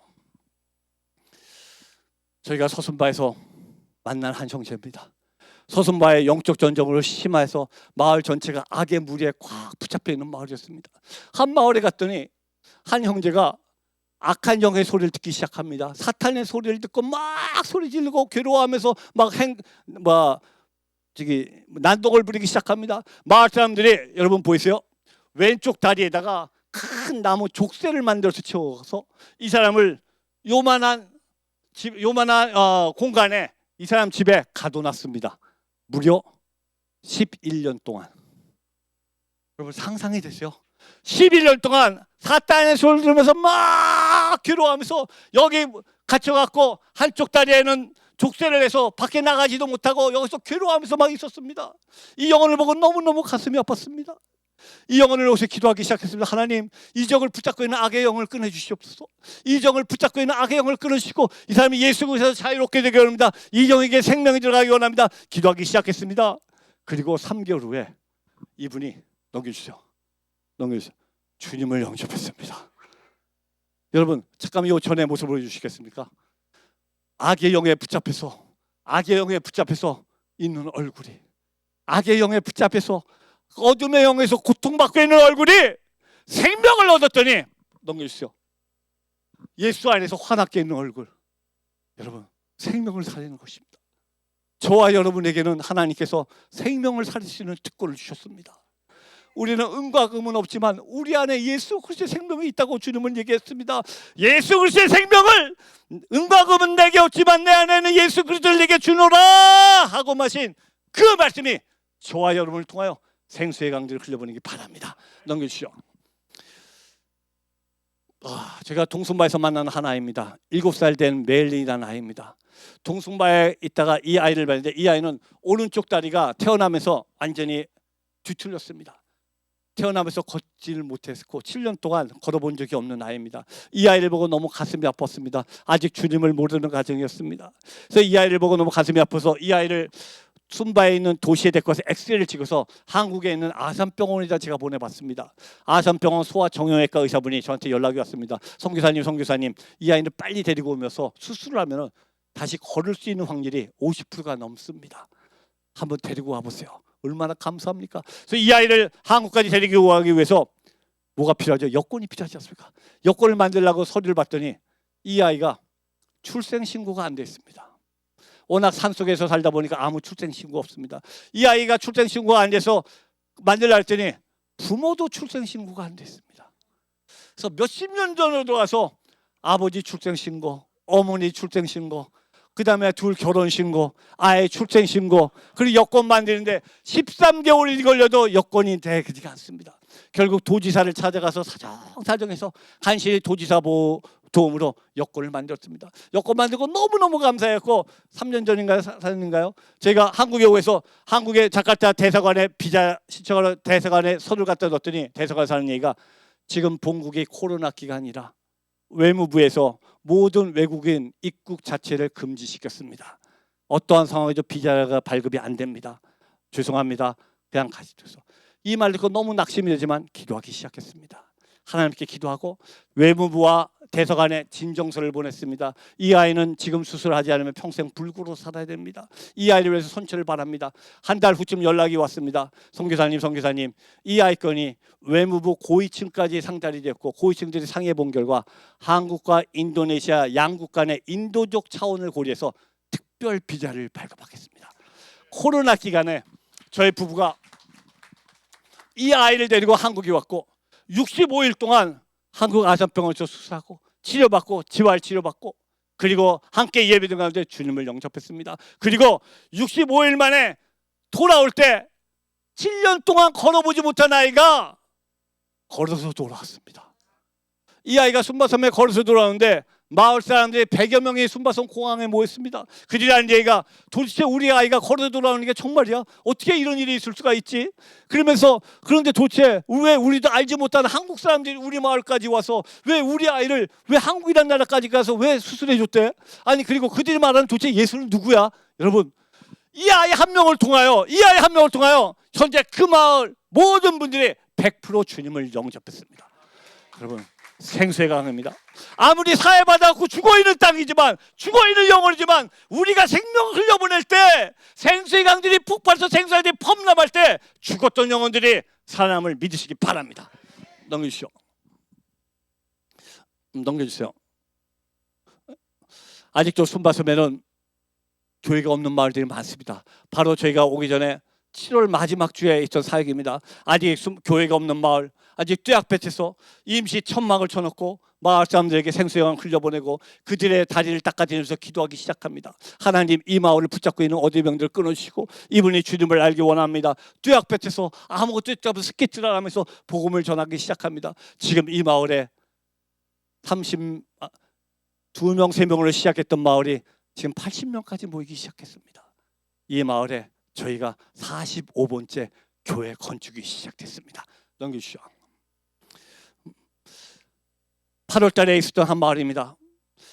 저희가 서순바에서 만난 한 형제입니다. 서순바의 영적 전쟁으로 심화해서 마을 전체가 악의 무리에 꽉 붙잡혀 있는 마을이었습니다. 한 마을에 갔더니 한 형제가 악한 영의 소리를 듣기 시작합니다. 사탄의 소리를 듣고 막 소리 지르고 괴로워하면서 난동을 부리기 시작합니다. 마을 사람들이, 여러분 보이세요? 왼쪽 다리에다가 큰 나무 족쇄를 만들어서 채워서 이 사람을 요만한 공간에 이 사람 집에 가둬놨습니다. 무려 11년 동안. 여러분 상상이 되세요? 11년 동안 사탄의 소리를 들으면서 막 괴로워하면서 여기 갇혀갖고 한쪽 다리에는 족쇄를 해서 밖에 나가지도 못하고 여기서 괴로워하면서 막 있었습니다. 이 영혼을 보고 너무너무 가슴이 아팠습니다. 이 영혼을 요새 기도하기 시작했습니다. 하나님, 이 정을 붙잡고 있는 악의 영을 끊어주시옵소서. 이 정을 붙잡고 있는 악의 영을 끊으시고 이 사람이 예수 그리스도에서 자유롭게 되기 원합니다. 이 영에게 생명이 들어가기 원합니다. 기도하기 시작했습니다. 그리고 3개월 후에 이분이 넘겨주세요. 주님을 영접했습니다. 여러분 잠깐 이 전의 모습을 보여주시겠습니까? 악의 영에 붙잡혀서 있는 얼굴이, 악의 영에 붙잡혀서 어둠의 영에서 고통받고 있는 얼굴이 생명을 얻었더니, 넘겨주세요, 예수 안에서 환하게 있는 얼굴. 여러분 생명을 살리는 것입니다. 저와 여러분에게는 하나님께서 생명을 살릴 수 있는 특권을 주셨습니다. 우리는 은과 금은 없지만 우리 안에 예수 그리스도의 생명이 있다고 주님은 얘기했습니다. 예수 그리스도의 생명을, 은과 금은 내게 없지만 내 안에는 예수 그리스도를 내게 주노라 하고 마신 그 말씀이 저와 여러분을 통하여 생수의 강들을 흘려보내기 바랍니다. 넘겨주시죠. 제가 동순바에서 만난 한 아이입니다. 7살 된 멜린이라는 아이입니다. 동순바에 있다가 이 아이를 봤는데, 이 아이는 오른쪽 다리가 태어나면서 완전히 뒤틀렸습니다. 태어나면서 걷지를 못했고 7년 동안 걸어본 적이 없는 아이입니다. 이 아이를 보고 너무 가슴이 아팠습니다. 아직 주님을 모르는 가정이었습니다. 그래서 이 아이를 보고 너무 가슴이 아파서 이 아이를 순바에 있는 도시에 데리고 와서 엑스레이를 찍어서 한국에 있는 아산병원에다 제가 보내봤습니다. 아산병원 소아정형외과 의사분이 저한테 연락이 왔습니다. 선교사님, 이 아이를 빨리 데리고 오면서 수술을 하면 다시 걸을 수 있는 확률이 50%가 넘습니다. 한번 데리고 와보세요. 얼마나 감사합니까? 그래서 이 아이를 한국까지 데리고 가기 위해서 뭐가 필요하죠? 여권이 필요하지 않습니까? 여권을 만들려고 서류를 봤더니 이 아이가 출생신고가 안 돼 있습니다. 워낙 산속에서 살다 보니까 아무 출생신고 없습니다. 이 아이가 출생신고가 안 돼서 만들려 했더니 부모도 출생신고가 안 돼 있습니다. 그래서 몇십 년 전으로 들어가서 아버지 출생신고, 어머니 출생신고, 그 다음에 둘 결혼신고, 아이 출생신고, 그리고 여권 만드는데 13개월이 걸려도 여권이 되지가 않습니다. 결국 도지사를 찾아가서 사정해서 간신히 도지사 도움으로 여권을 만들었습니다. 여권 만들고 너무너무 감사했고 3년 전인가요? 4년인가요? 제가 한국에 오해서 한국의 자카르타 대사관에 비자 신청하러 대사관에 서류를 갖다 뒀더니 대사관에서 하는 얘기가 지금 본국이 코로나 기간이라 외무부에서 모든 외국인 입국 자체를 금지시켰습니다. 어떠한 상황에도 비자가 발급이 안 됩니다. 죄송합니다. 그냥 가시죠. 이 말 듣고 너무 낙심이 되지만 기도하기 시작했습니다. 하나님께 기도하고 외무부와 대사관에 진정서를 보냈습니다. 이 아이는 지금 수술하지 않으면 평생 불구로 살아야 됩니다. 이 아이를 위해서 선처를 바랍니다. 한 달 후쯤 연락이 왔습니다. 선교사님, 이 아이 건이 외무부 고위층까지 상달이 됐고 고위층들이 상의해 본 결과 한국과 인도네시아 양국 간의 인도적 차원을 고려해서 특별 비자를 발급하겠습니다. 코로나 기간에 저희 부부가 이 아이를 데리고 한국에 왔고 65일 동안 한국 아산병원에서 수술하고 치료받고 재활 치료받고 그리고 함께 예배드린 가운데 주님을 영접했습니다. 그리고 65일 만에 돌아올 때 7년 동안 걸어보지 못한 아이가 걸어서 돌아왔습니다. 이 아이가 순바섬에 걸어서 돌아오는데 마을 사람들이 100여 명이 순바섬 공항에 모였습니다. 그들이 하는 얘기가 도대체 우리 아이가 걸어서 돌아오는 게 정말이야? 어떻게 이런 일이 있을 수가 있지? 그러면서 그런데 도대체 왜 우리도 알지 못하는 한국 사람들이 우리 마을까지 와서 왜 우리 아이를 왜 한국이라는 나라까지 가서 왜 수술해 줬대? 아니 그리고 그들이 말하는 도대체 예수는 누구야? 여러분 이 아이 한 명을 통하여 현재 그 마을 모든 분들이 100% 주님을 영접했습니다. 여러분 생수의 강입니다. 아무리 사해받아갖고 죽어있는 땅이지만 죽어있는 영혼이지만 우리가 생명을 흘려보낼 때 생수의 강들이 폭발해서 생수들이 펌남할 때 죽었던 영혼들이 살아남을 믿으시기 바랍니다. 넘겨주시오. 넘겨주세요. 아직도 순바섬에는 교회가 없는 마을들이 많습니다. 바로 저희가 오기 전에 7월 마지막 주에 있던 사역입니다. 아직 교회가 없는 마을, 아직 뙤약볕에서 임시 천막을 쳐놓고 마을 사람들에게 생수영을 흘려보내고 그들의 다리를 닦아주면서 기도하기 시작합니다. 하나님 이 마을을 붙잡고 있는 어디병들을 끊어주시고 이분이 주님을 알기 원합니다. 뙤약볕에서 아무것도 없이 스케치를 하면서 복음을 전하기 시작합니다. 지금 이 마을에 2명, 3명으로 시작했던 마을이 지금 80명까지 모이기 시작했습니다. 이 마을에 저희가 45번째 교회 건축이 시작됐습니다. 넘겨주시죠. 8월 달에 있었던 한 마을입니다.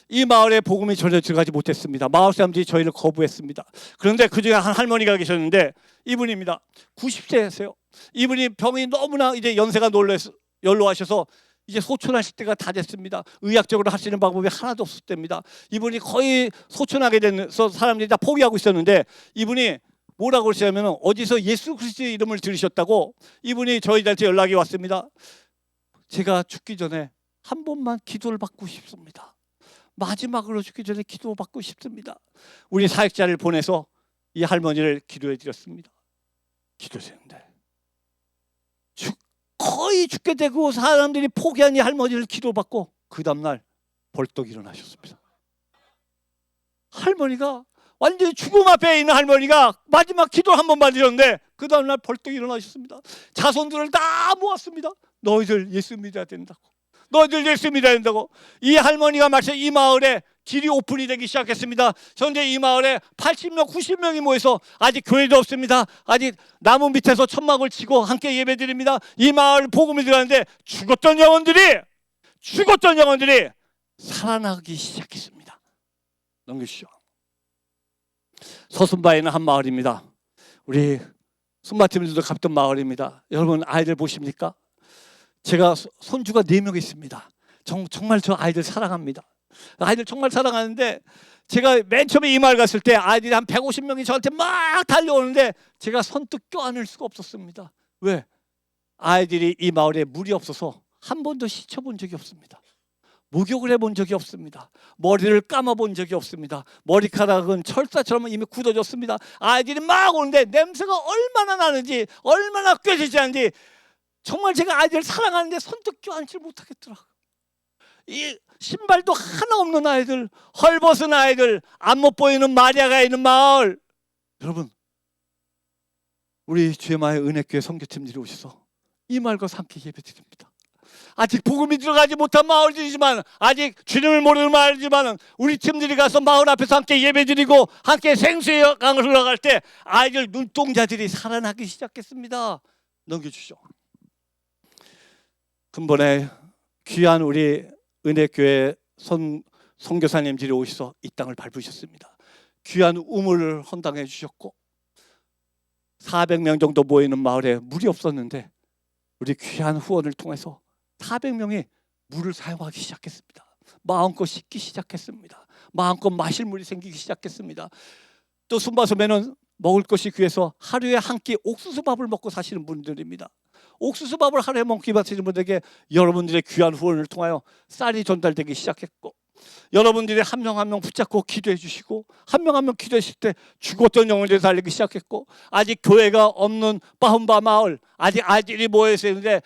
이 마을에 복음이 전혀 들어가지 못했습니다. 마을 사람들이 저희를 거부했습니다. 그런데 그중에 한 할머니가 계셨는데 이분입니다. 90세세요. 이분이 병이 너무나 이제 연세가 연로하셔서 이제 소천하실 때가 다 됐습니다. 의학적으로 할 수 있는 방법이 하나도 없을 때입니다. 이분이 거의 소천하게 돼서 사람들이 다 포기하고 있었는데 이분이 뭐라고 그러시냐면 어디서 예수 그리스도의 이름을 들으셨다고 이분이 저희들한테 연락이 왔습니다. 제가 죽기 전에 한 번만 기도를 받고 싶습니다. 마지막으로 죽기 전에 기도 받고 싶습니다. 우리 사역자를 보내서 이 할머니를 기도해 드렸습니다. 기도했는데 거의 죽게 되고 사람들이 포기한 이 할머니를 기도받고 그 다음날 벌떡 일어나셨습니다. 할머니가 완전히 죽음 앞에 있는 할머니가 마지막 기도 한 번만 드렸는데 그 다음날 벌떡 일어나셨습니다. 자손들을 다 모았습니다. 너희들 예수 믿어야 된다고. 너희들 예수 믿어야 된다고. 이 할머니가 마치 이 마을에 길이 오픈이 되기 시작했습니다. 현재 이 마을에 80명, 90명이 모여서 아직 교회도 없습니다. 아직 나무 밑에서 천막을 치고 함께 예배드립니다. 이 마을 복음이 들어가는데 죽었던 영혼들이 살아나기 시작했습니다. 넘기시죠. 서순바에 있는 한 마을입니다. 우리 순바팀들도 갔던 마을입니다. 여러분 아이들 보십니까? 제가 손주가 4명 있습니다. 정말 저 아이들 사랑합니다. 아이들 정말 사랑하는데 제가 맨 처음에 이 마을 갔을 때 아이들이 한 150명이 저한테 막 달려오는데 제가 선뜻 껴안을 수가 없었습니다. 왜? 아이들이 이 마을에 물이 없어서 한 번도 씻어본 적이 없습니다. 목욕을 해본 적이 없습니다. 머리를 감아본 적이 없습니다. 머리카락은 철사처럼 이미 굳어졌습니다. 아이들이 막 오는데 냄새가 얼마나 나는지 얼마나 꿰지지 않는지 정말 제가 아이들을 사랑하는데 선뜻 껴안지 못하겠더라고요. 이 신발도 하나 없는 아이들, 헐벗은 아이들, 안 못 보이는 마리아가 있는 마을. 여러분 우리 주의 마을 은혜교회 선교팀들이 오셔서 이 마을과 함께 예배드립니다. 아직 복음이 들어가지 못한 마을이지만 아직 주님을 모르는 마을이지만 우리 팀들이 가서 마을 앞에서 함께 예배드리고 함께 생수의 강을 흘러갈 때 아이들 눈동자들이 살아나기 시작했습니다. 넘겨주시죠. 근본에 귀한 우리 은혜교회 선교사님들이 오셔서 이 땅을 밟으셨습니다. 귀한 우물을 헌당해 주셨고 400명 정도 모이는 마을에 물이 없었는데 우리 귀한 후원을 통해서 400명이 물을 사용하기 시작했습니다. 마음껏 씻기 시작했습니다. 마음껏 마실 물이 생기기 시작했습니다. 또 순바섬에는 먹을 것이 귀해서 하루에 한 끼 옥수수밥을 먹고 사시는 분들입니다. 옥수수밥을 하루에 먹기 바치는 분들에게 여러분들의 귀한 후원을 통하여 쌀이 전달되기 시작했고, 여러분들이 한 명 한 명 붙잡고 기도해 주시고, 한 명 한 명 기도했을 때 죽었던 영혼들이 살리기 시작했고, 아직 교회가 없는 빠흠바 마을, 아직 아이들이 모여 있는데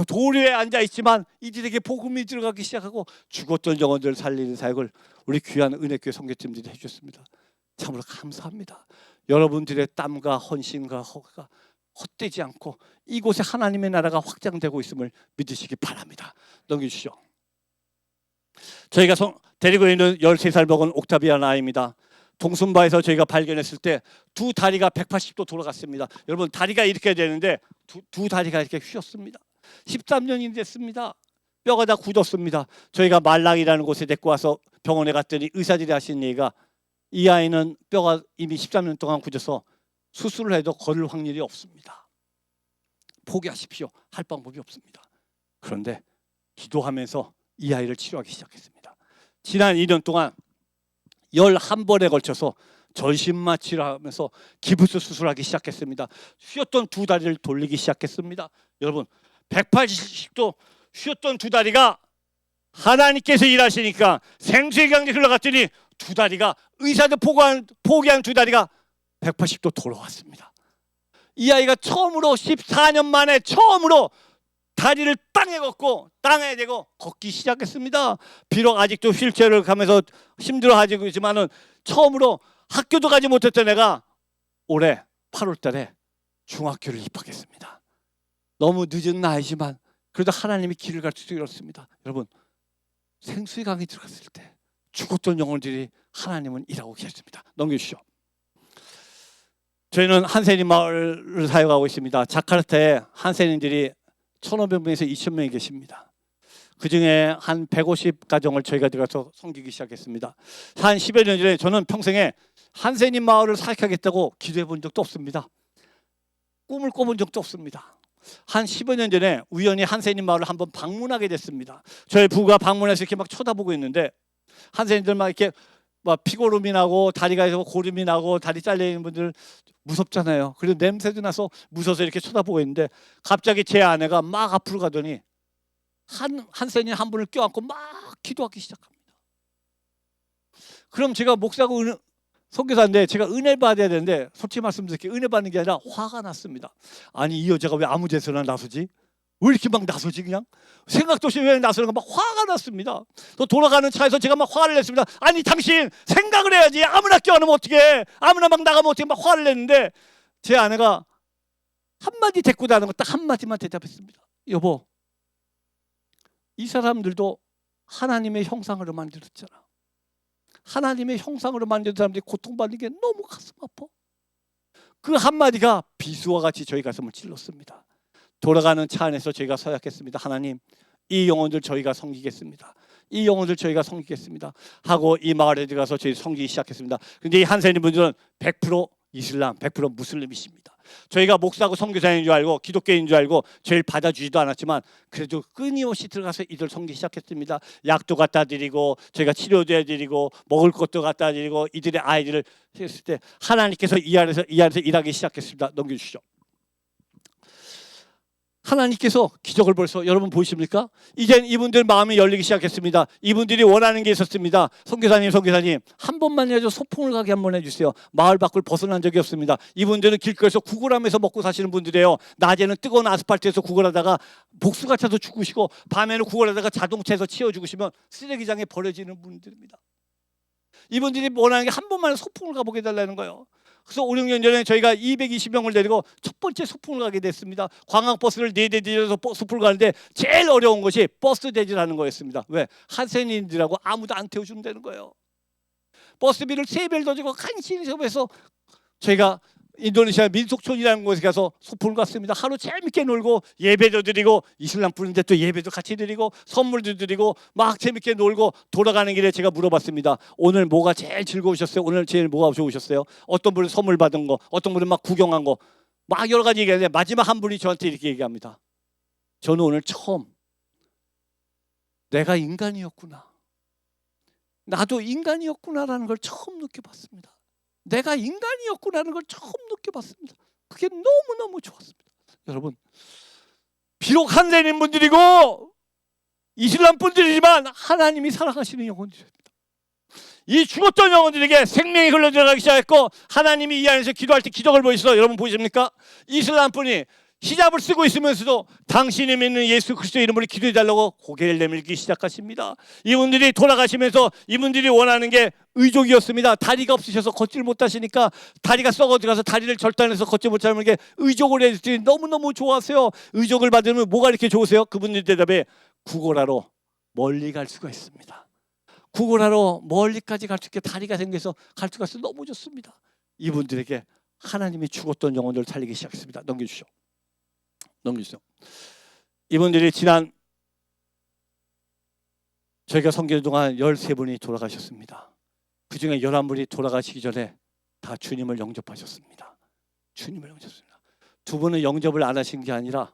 도리에 앉아 있지만 이들에게 복음이 들어가기 시작하고 죽었던 영혼들을 살리는 사역을 우리 귀한 은혜교회 선교팀들이 해주셨습니다. 참으로 감사합니다. 여러분들의 땀과 헌신과 허가 헛되지 않고 이곳에 하나님의 나라가 확장되고 있음을 믿으시기 바랍니다. 넘겨주시죠. 저희가 데리고 있는 13살 먹은 옥타비안 아이입니다. 동순바에서 저희가 발견했을 때 두 다리가 180도 돌아갔습니다. 여러분, 다리가 이렇게 되는데 두 다리가 이렇게 휘었습니다. 13년이 됐습니다. 뼈가 다 굳었습니다. 저희가 말랑이라는 곳에 데리고 와서 병원에 갔더니 의사들이 하신 얘기가 이 아이는 뼈가 이미 13년 동안 굳어서 수술을 해도 걸을 확률이 없습니다. 포기하십시오. 할 방법이 없습니다. 그런데 기도하면서 이 아이를 치료하기 시작했습니다. 지난 2년 동안 11번에 걸쳐서 전신마 치료하면서 기부스 수술하기 시작했습니다. 휘었던 두 다리를 돌리기 시작했습니다. 여러분, 180도 휘었던 두 다리가 하나님께서 일하시니까 생수의 강이 흘러갔더니 두 다리가 의사들 포기한 두 다리가 180도 돌아왔습니다. 이 아이가 처음으로 14년 만에 처음으로 다리를 땅에 걷고 땅에 대고 걷기 시작했습니다. 비록 아직도 휠체어를 가면서 힘들어하고 있지만은 처음으로 학교도 가지 못했던 애가 올해 8월 달에 중학교를 입학했습니다. 너무 늦은 나이지만 그래도 하나님이 길을 가르쳐 주셨습니다. 여러분, 생수의 강에 들어갔을 때 죽었던 영혼들이 하나님은 일하고 계십니다. 넘겨주시죠. 저희는 한센인 마을을 사역하고 있습니다. 자카르타에 한센인들이 1,500명에서 2,000명이 계십니다. 그중에 한 150가정을 저희가 들어가서 섬기기 시작했습니다. 한 10여 년 전에 저는 평생에 한센인 마을을 사역하겠다고 기도해 본 적도 없습니다. 꿈을 꿔본 적도 없습니다. 한 15년 년 전에 우연히 한센인 마을을 한번 방문하게 됐습니다. 저희 부가 방문해서 이렇게 막 쳐다보고 있는데 한센인들 막 이렇게 막 피고름이 나고 다리가 고름이 나고 다리 잘려 있는 분들 무섭잖아요. 그리고 냄새도 나서 무서워서 이렇게 쳐다보고 있는데 갑자기 제 아내가 막 앞으로 가더니 한센인 한 분을 껴안고 막 기도하기 시작합니다. 그럼 제가 목사고 선교사인데 제가 은혜 받아야 되는데 솔직히 말씀드릴게요. 은혜 받는 게 아니라 화가 났습니다. 아니 이 여자가 왜 아무 데서나 나서지? 왜 이렇게 막 나서지? 그냥 생각도 없이 왜 나서는 막 화가 났습니다. 또 돌아가는 차에서 제가 막 화를 냈습니다. 아니 당신 생각을 해야지. 아무나 껴안으면 어떡해? 아무나 막 나가면 어떡해? 막 화를 냈는데 제 아내가 한마디 대꾸 다는 거 딱 한마디만 대답했습니다. 여보, 이 사람들도 하나님의 형상으로 만들었잖아. 하나님의 형상으로 만든 사람들이 고통받는 게 너무 가슴 아파. 그 한마디가 비수와 같이 저희 가슴을 찔렀습니다. 돌아가는 차 안에서 저희가 서약했습니다. 하나님, 이 영혼들 저희가 섬기겠습니다. 이 영혼들 저희가 섬기겠습니다 하고 이 마을에 들어가서 저희 섬기기 시작했습니다. 근데 이 한센인 분들은 100% 이슬람, 100% 무슬림이십니다. 저희가 목사고 선교사인 줄 알고 기독교인 줄 알고 저희를 받아주지도 않았지만 그래도 끊임없이 들어가서 이들 섬기기 시작했습니다. 약도 갖다 드리고 저희가 치료도 해드리고 먹을 것도 갖다 드리고 이들의 아이들을 했을 때 하나님께서 이 안에서 일하기 시작했습니다. 넘겨주시죠. 하나님께서 기적을 벌써 여러분 보이십니까? 이젠 이분들 마음이 열리기 시작했습니다. 이분들이 원하는 게 있었습니다. 선교사님 한 번만이라도 소풍을 가게 한번 해주세요. 마을 밖을 벗어난 적이 없습니다. 이분들은 길거리에서 구걸하면서 먹고 사시는 분들이에요. 낮에는 뜨거운 아스팔트에서 구걸하다가 복수가 차서 죽으시고 밤에는 구걸하다가 자동차에서 치워 죽으시면 쓰레기장에 버려지는 분들입니다. 이분들이 원하는 게 한 번만 소풍을 가보게 해달라는 거예요. 그래서 5, 6년 전에 저희가 220명을 데리고 첫 번째 소풍을 가게 됐습니다. 관광버스를 4대 대절해서 소풍을 가는데 제일 어려운 것이 버스 대절하는 거였습니다. 왜? 한센인들하고 아무도 안 태워준다는 거예요. 버스비를 3배를 더 주고 간신히 해서 저희가 인도네시아 민속촌이라는 곳에 가서 소풍을 갔습니다. 하루 재밌게 놀고 예배도 드리고 이슬람 부르는데 또 예배도 같이 드리고 선물도 드리고 막 재밌게 놀고 돌아가는 길에 제가 물어봤습니다. 오늘 뭐가 제일 즐거우셨어요? 오늘 제일 뭐가 좋으셨어요? 어떤 분은 선물 받은 거, 어떤 분은 막 구경한 거. 막 여러 가지 얘기하는데 마지막 한 분이 저한테 이렇게 얘기합니다. 저는 오늘 처음 내가 인간이었구나, 나도 인간이었구나라는 걸 처음 느껴봤습니다. 내가 인간이었구나라는 걸 처음 느껴봤습니다. 그게 너무너무 좋았습니다. 여러분, 비록 한대인 분들이고 이슬람 분들이지만 하나님이 사랑하시는 영혼들입니다. 이 죽었던 영혼들에게 생명이 흘러들어가기 시작했고 하나님이 이 안에서 기도할 때 기적을 보이시죠. 여러분 보이십니까? 이슬람 분이 히잡을 쓰고 있으면서도 당신이 믿는 예수 그리스도의 이름으로 기도해달라고 고개를 내밀기 시작하십니다. 이분들이 돌아가시면서 이분들이 원하는 게 의족이었습니다. 다리가 없으셔서 걷지를 못하시니까 다리가 썩어 들어가서 다리를 절단해서 걷지 못하는 게 의족을 해주더니 너무너무 좋아하세요. 의족을 받으면 뭐가 이렇게 좋으세요? 그분들 대답에 구걸하러 멀리 갈 수가 있습니다. 구걸하러 멀리까지 갈 수 있게 다리가 생겨서 갈 수가 있어서 너무 좋습니다. 이분들에게 하나님이 죽었던 영혼들을 살리기 시작했습니다. 넘겨주시오. 이분들이 지난 저희가 섬기는 동안 13분이 돌아가셨습니다. 그 중에 11분이 돌아가시기 전에 다 주님을 영접하셨습니다. 주님을 영접했습니다. 두 분은 영접을 안 하신 게 아니라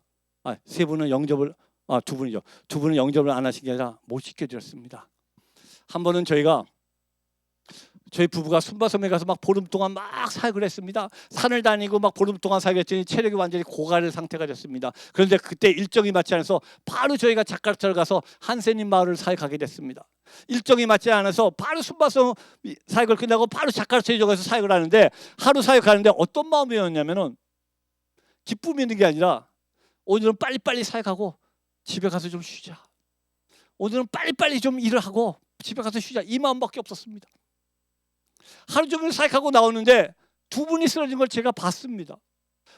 세 분은 영접을 두 분이죠. 두 분은 영접을 안 하신 게 아니라 못 시켜드렸습니다. 한 번은 저희 부부가 순바섬에 가서 막 보름 동안 막 사역을 했습니다. 산을 다니고 막 보름 동안 사역했더니 체력이 완전히 고갈의 상태가 됐습니다. 그런데 그때 일정이 맞지 않아서 바로 저희가 자카르타를 가서 한세님 마을을 사역하게 됐습니다. 일정이 맞지 않아서 바로 순바섬 사역을 끝나고 바로 자카르타에 가서 사역을 하는데 하루 사역하는데 어떤 마음이었냐면은 기쁨이 있는 게 아니라 오늘은 빨리빨리 사역하고 집에 가서 좀 쉬자. 오늘은 빨리빨리 좀 일을 하고 집에 가서 쉬자. 이 마음밖에 없었습니다. 하루 종일 사역하고 나오는데 두 분이 쓰러진 걸 제가 봤습니다.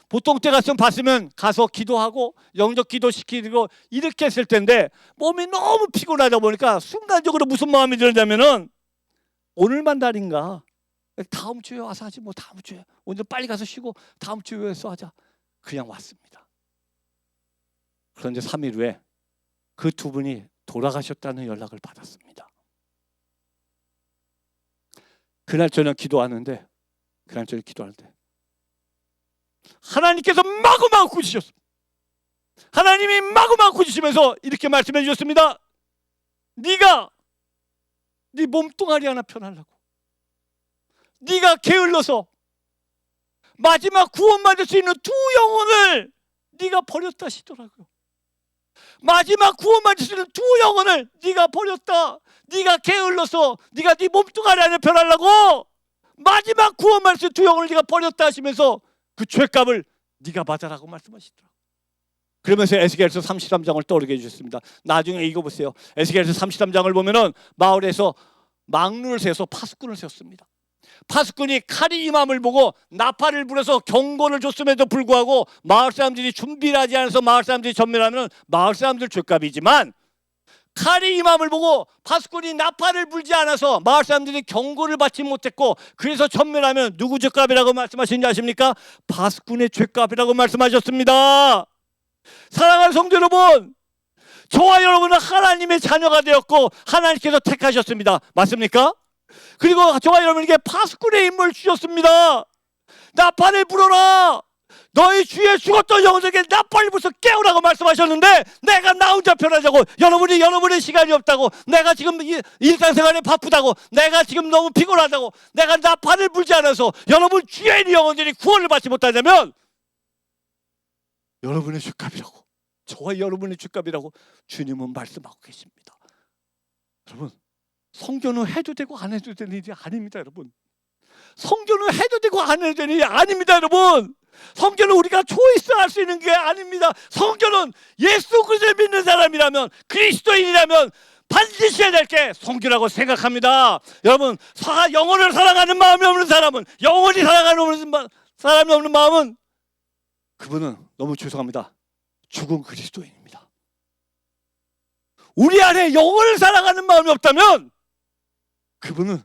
보통 때 봤으면 가서 기도하고 영접 기도시키고 이렇게 했을 텐데 몸이 너무 피곤하다 보니까 순간적으로 무슨 마음이 들었냐면은 오늘만 날인가, 다음 주에 와서 하지 뭐, 다음 주에 오늘 빨리 가서 쉬고 다음 주에 와서 하자, 그냥 왔습니다. 그런데 3일 후에 그 두 분이 돌아가셨다는 연락을 받았습니다. 그날 저녁 기도하는데 하나님께서 마구마구 꾸짖으셨습니다. 하나님이 마구마구 꾸짖으시면서 이렇게 말씀해 주셨습니다. 네가 네 몸뚱아리 하나 편하려고 네가 게을러서 마지막 구원받을 수 있는 두 영혼을 네가 버렸다 하시더라고요. 마지막 구원받을 수 있는 두 영혼을 네가 버렸다. 네가 게을러서 네가 네 몸뚱아리 안에 변하려고 마지막 구원받을 수 있는 두 영혼을 네가 버렸다 하시면서 그 죄값을 네가 받아라고 말씀하시더라고요. 그러면서 에스겔서 33장을 떠오르게 해주셨습니다. 나중에 읽어보세요. 에스겔서 33장을 보면은 마을에서 망루를 세워서 파수꾼을 세웠습니다. 파수꾼이 칼이 임함을 보고 나팔을 불어서 경고를 줬음에도 불구하고 마을 사람들이 준비를 하지 않아서 마을 사람들이 전멸하면 마을 사람들 죄값이지만, 칼이 임함을 보고 파수꾼이 나팔을 불지 않아서 마을 사람들이 경고를 받지 못했고 그래서 전멸하면 누구 죄값이라고 말씀하시는지 아십니까? 파수꾼의 죄값이라고 말씀하셨습니다. 사랑하는 성도 여러분, 저와 여러분은 하나님의 자녀가 되었고 하나님께서 택하셨습니다. 맞습니까? 그리고 저와 여러분에게 파수꾼의 임무를 주셨습니다. 나팔을 불어라. 너희 주위에 죽었던 영혼에게 나팔을 불어서 깨우라고 말씀하셨는데 내가 나 혼자 편하자고, 여러분의 시간이 없다고, 내가 지금 일상생활에 바쁘다고, 내가 지금 너무 피곤하다고 내가 나팔을 불지 않아서 여러분 주위에 있는 영혼들이 구원을 받지 못하냐면 여러분의 죄값이라고, 저와 여러분의 죄값이라고 주님은 말씀하고 계십니다. 여러분, 성교는 해도 되고 안 해도 되는 일이 아닙니다. 여러분, 성교는 해도 되고 안 해도 되는 일이 아닙니다. 여러분, 성교는 우리가 초이스할 수 있는 게 아닙니다. 성교는 예수 그리스도를 믿는 사람이라면, 그리스도인이라면 반드시 해야 될 게 성교라고 생각합니다. 여러분, 영혼을 사랑하는 마음이 없는 사람은, 영혼이 사랑하는 사람이 없는 마음은, 그분은 너무 죄송합니다, 죽은 그리스도인입니다. 우리 안에 영혼을 사랑하는 마음이 없다면 그분은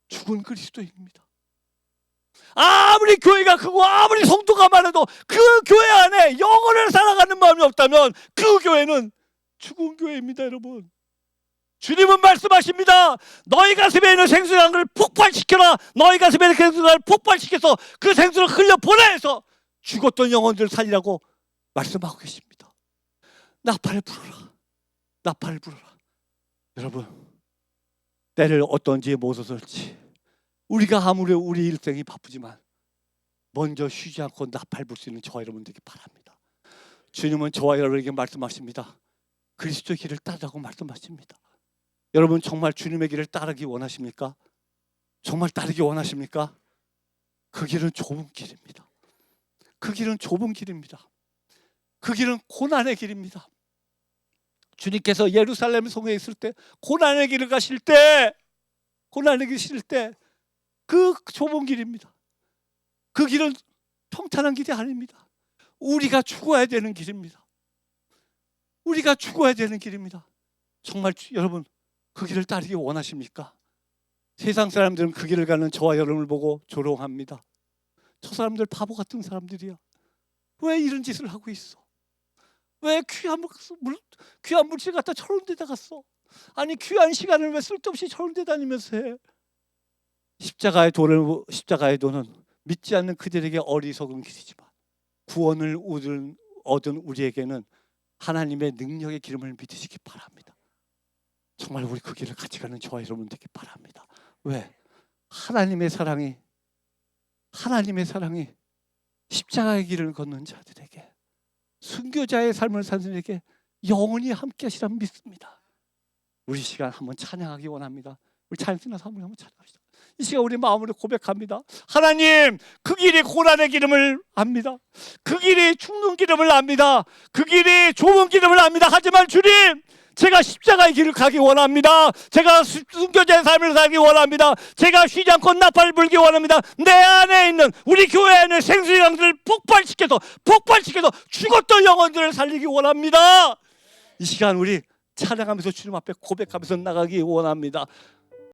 죽은 그리스도인입니다. 아무리 교회가 크고 아무리 성도가 많아도 그 교회 안에 영혼을 사랑하는 마음이 없다면 그 교회는 죽은 교회입니다. 여러분, 주님은 말씀하십니다. 너희 가슴에 있는 생수를 폭발시켜라. 너희 가슴에 있는 생수를 폭발시켜서 그 생수를 흘려보내서 죽었던 영혼들을 살리라고 말씀하고 계십니다. 나팔을 불어라. 나팔을 불어라. 여러분, 때를 어떤지 못 얻을지 우리가 아무리 우리 일생이 바쁘지만 먼저 쉬지 않고 나팔 불 수 있는 저와 여러분 되기 바랍니다. 주님은 저와 여러분에게 말씀하십니다. 그리스도의 길을 따르라고 말씀하십니다. 여러분 정말 주님의 길을 따르기 원하십니까? 정말 따르기 원하십니까? 그 길은 좁은 길입니다. 그 길은 좁은 길입니다. 그 길은 고난의 길입니다. 주님께서 예루살렘 성에 있을 때 고난의 길을 가실 때 그 좁은 길입니다. 그 길은 평탄한 길이 아닙니다. 우리가 죽어야 되는 길입니다. 우리가 죽어야 되는 길입니다. 정말 여러분 그 길을 따르기 원하십니까? 세상 사람들은 그 길을 가는 저와 여러분을 보고 조롱합니다. 저 사람들 바보 같은 사람들이야. 왜 이런 짓을 하고 있어? 왜 귀한 물질 갖다 저런 데다 갔어? 아니 귀한 시간을 왜 쓸데없이 저런 데 다니면서 해? 십자가의 도는 믿지 않는 그들에게 어리석은 길이지만 구원을 얻은 우리에게는 하나님의 능력의 기름을 믿으시기 바랍니다. 정말 우리 그 길을 같이 가는 저와 여러분 되기 바랍니다. 왜? 하나님의 사랑이 십자가의 길을 걷는 자들에게, 순교자의 삶을 사는 자들에게 영원히 함께 하시라 믿습니다. 우리 시간 한번 찬양하기 원합니다. 우리 찬양 끝나서 한번 찬양합시다. 이 시간 우리 마음으로 고백합니다. 하나님, 그 길이 고난의 기름을 압니다. 그 길이 죽는 기름을 압니다. 그 길이 좁은 기름을 압니다. 하지만 주님, 제가 십자가의 길을 가기 원합니다. 제가 순교자의 삶을 살기 원합니다. 제가 쉬지 않고 나팔을 불기 원합니다. 내 안에 있는 우리 교회에 있는 생수의 강들을 폭발시켜서 죽었던 영혼들을 살리기 원합니다. 이 시간 우리 찬양하면서 주님 앞에 고백하면서 나가기 원합니다.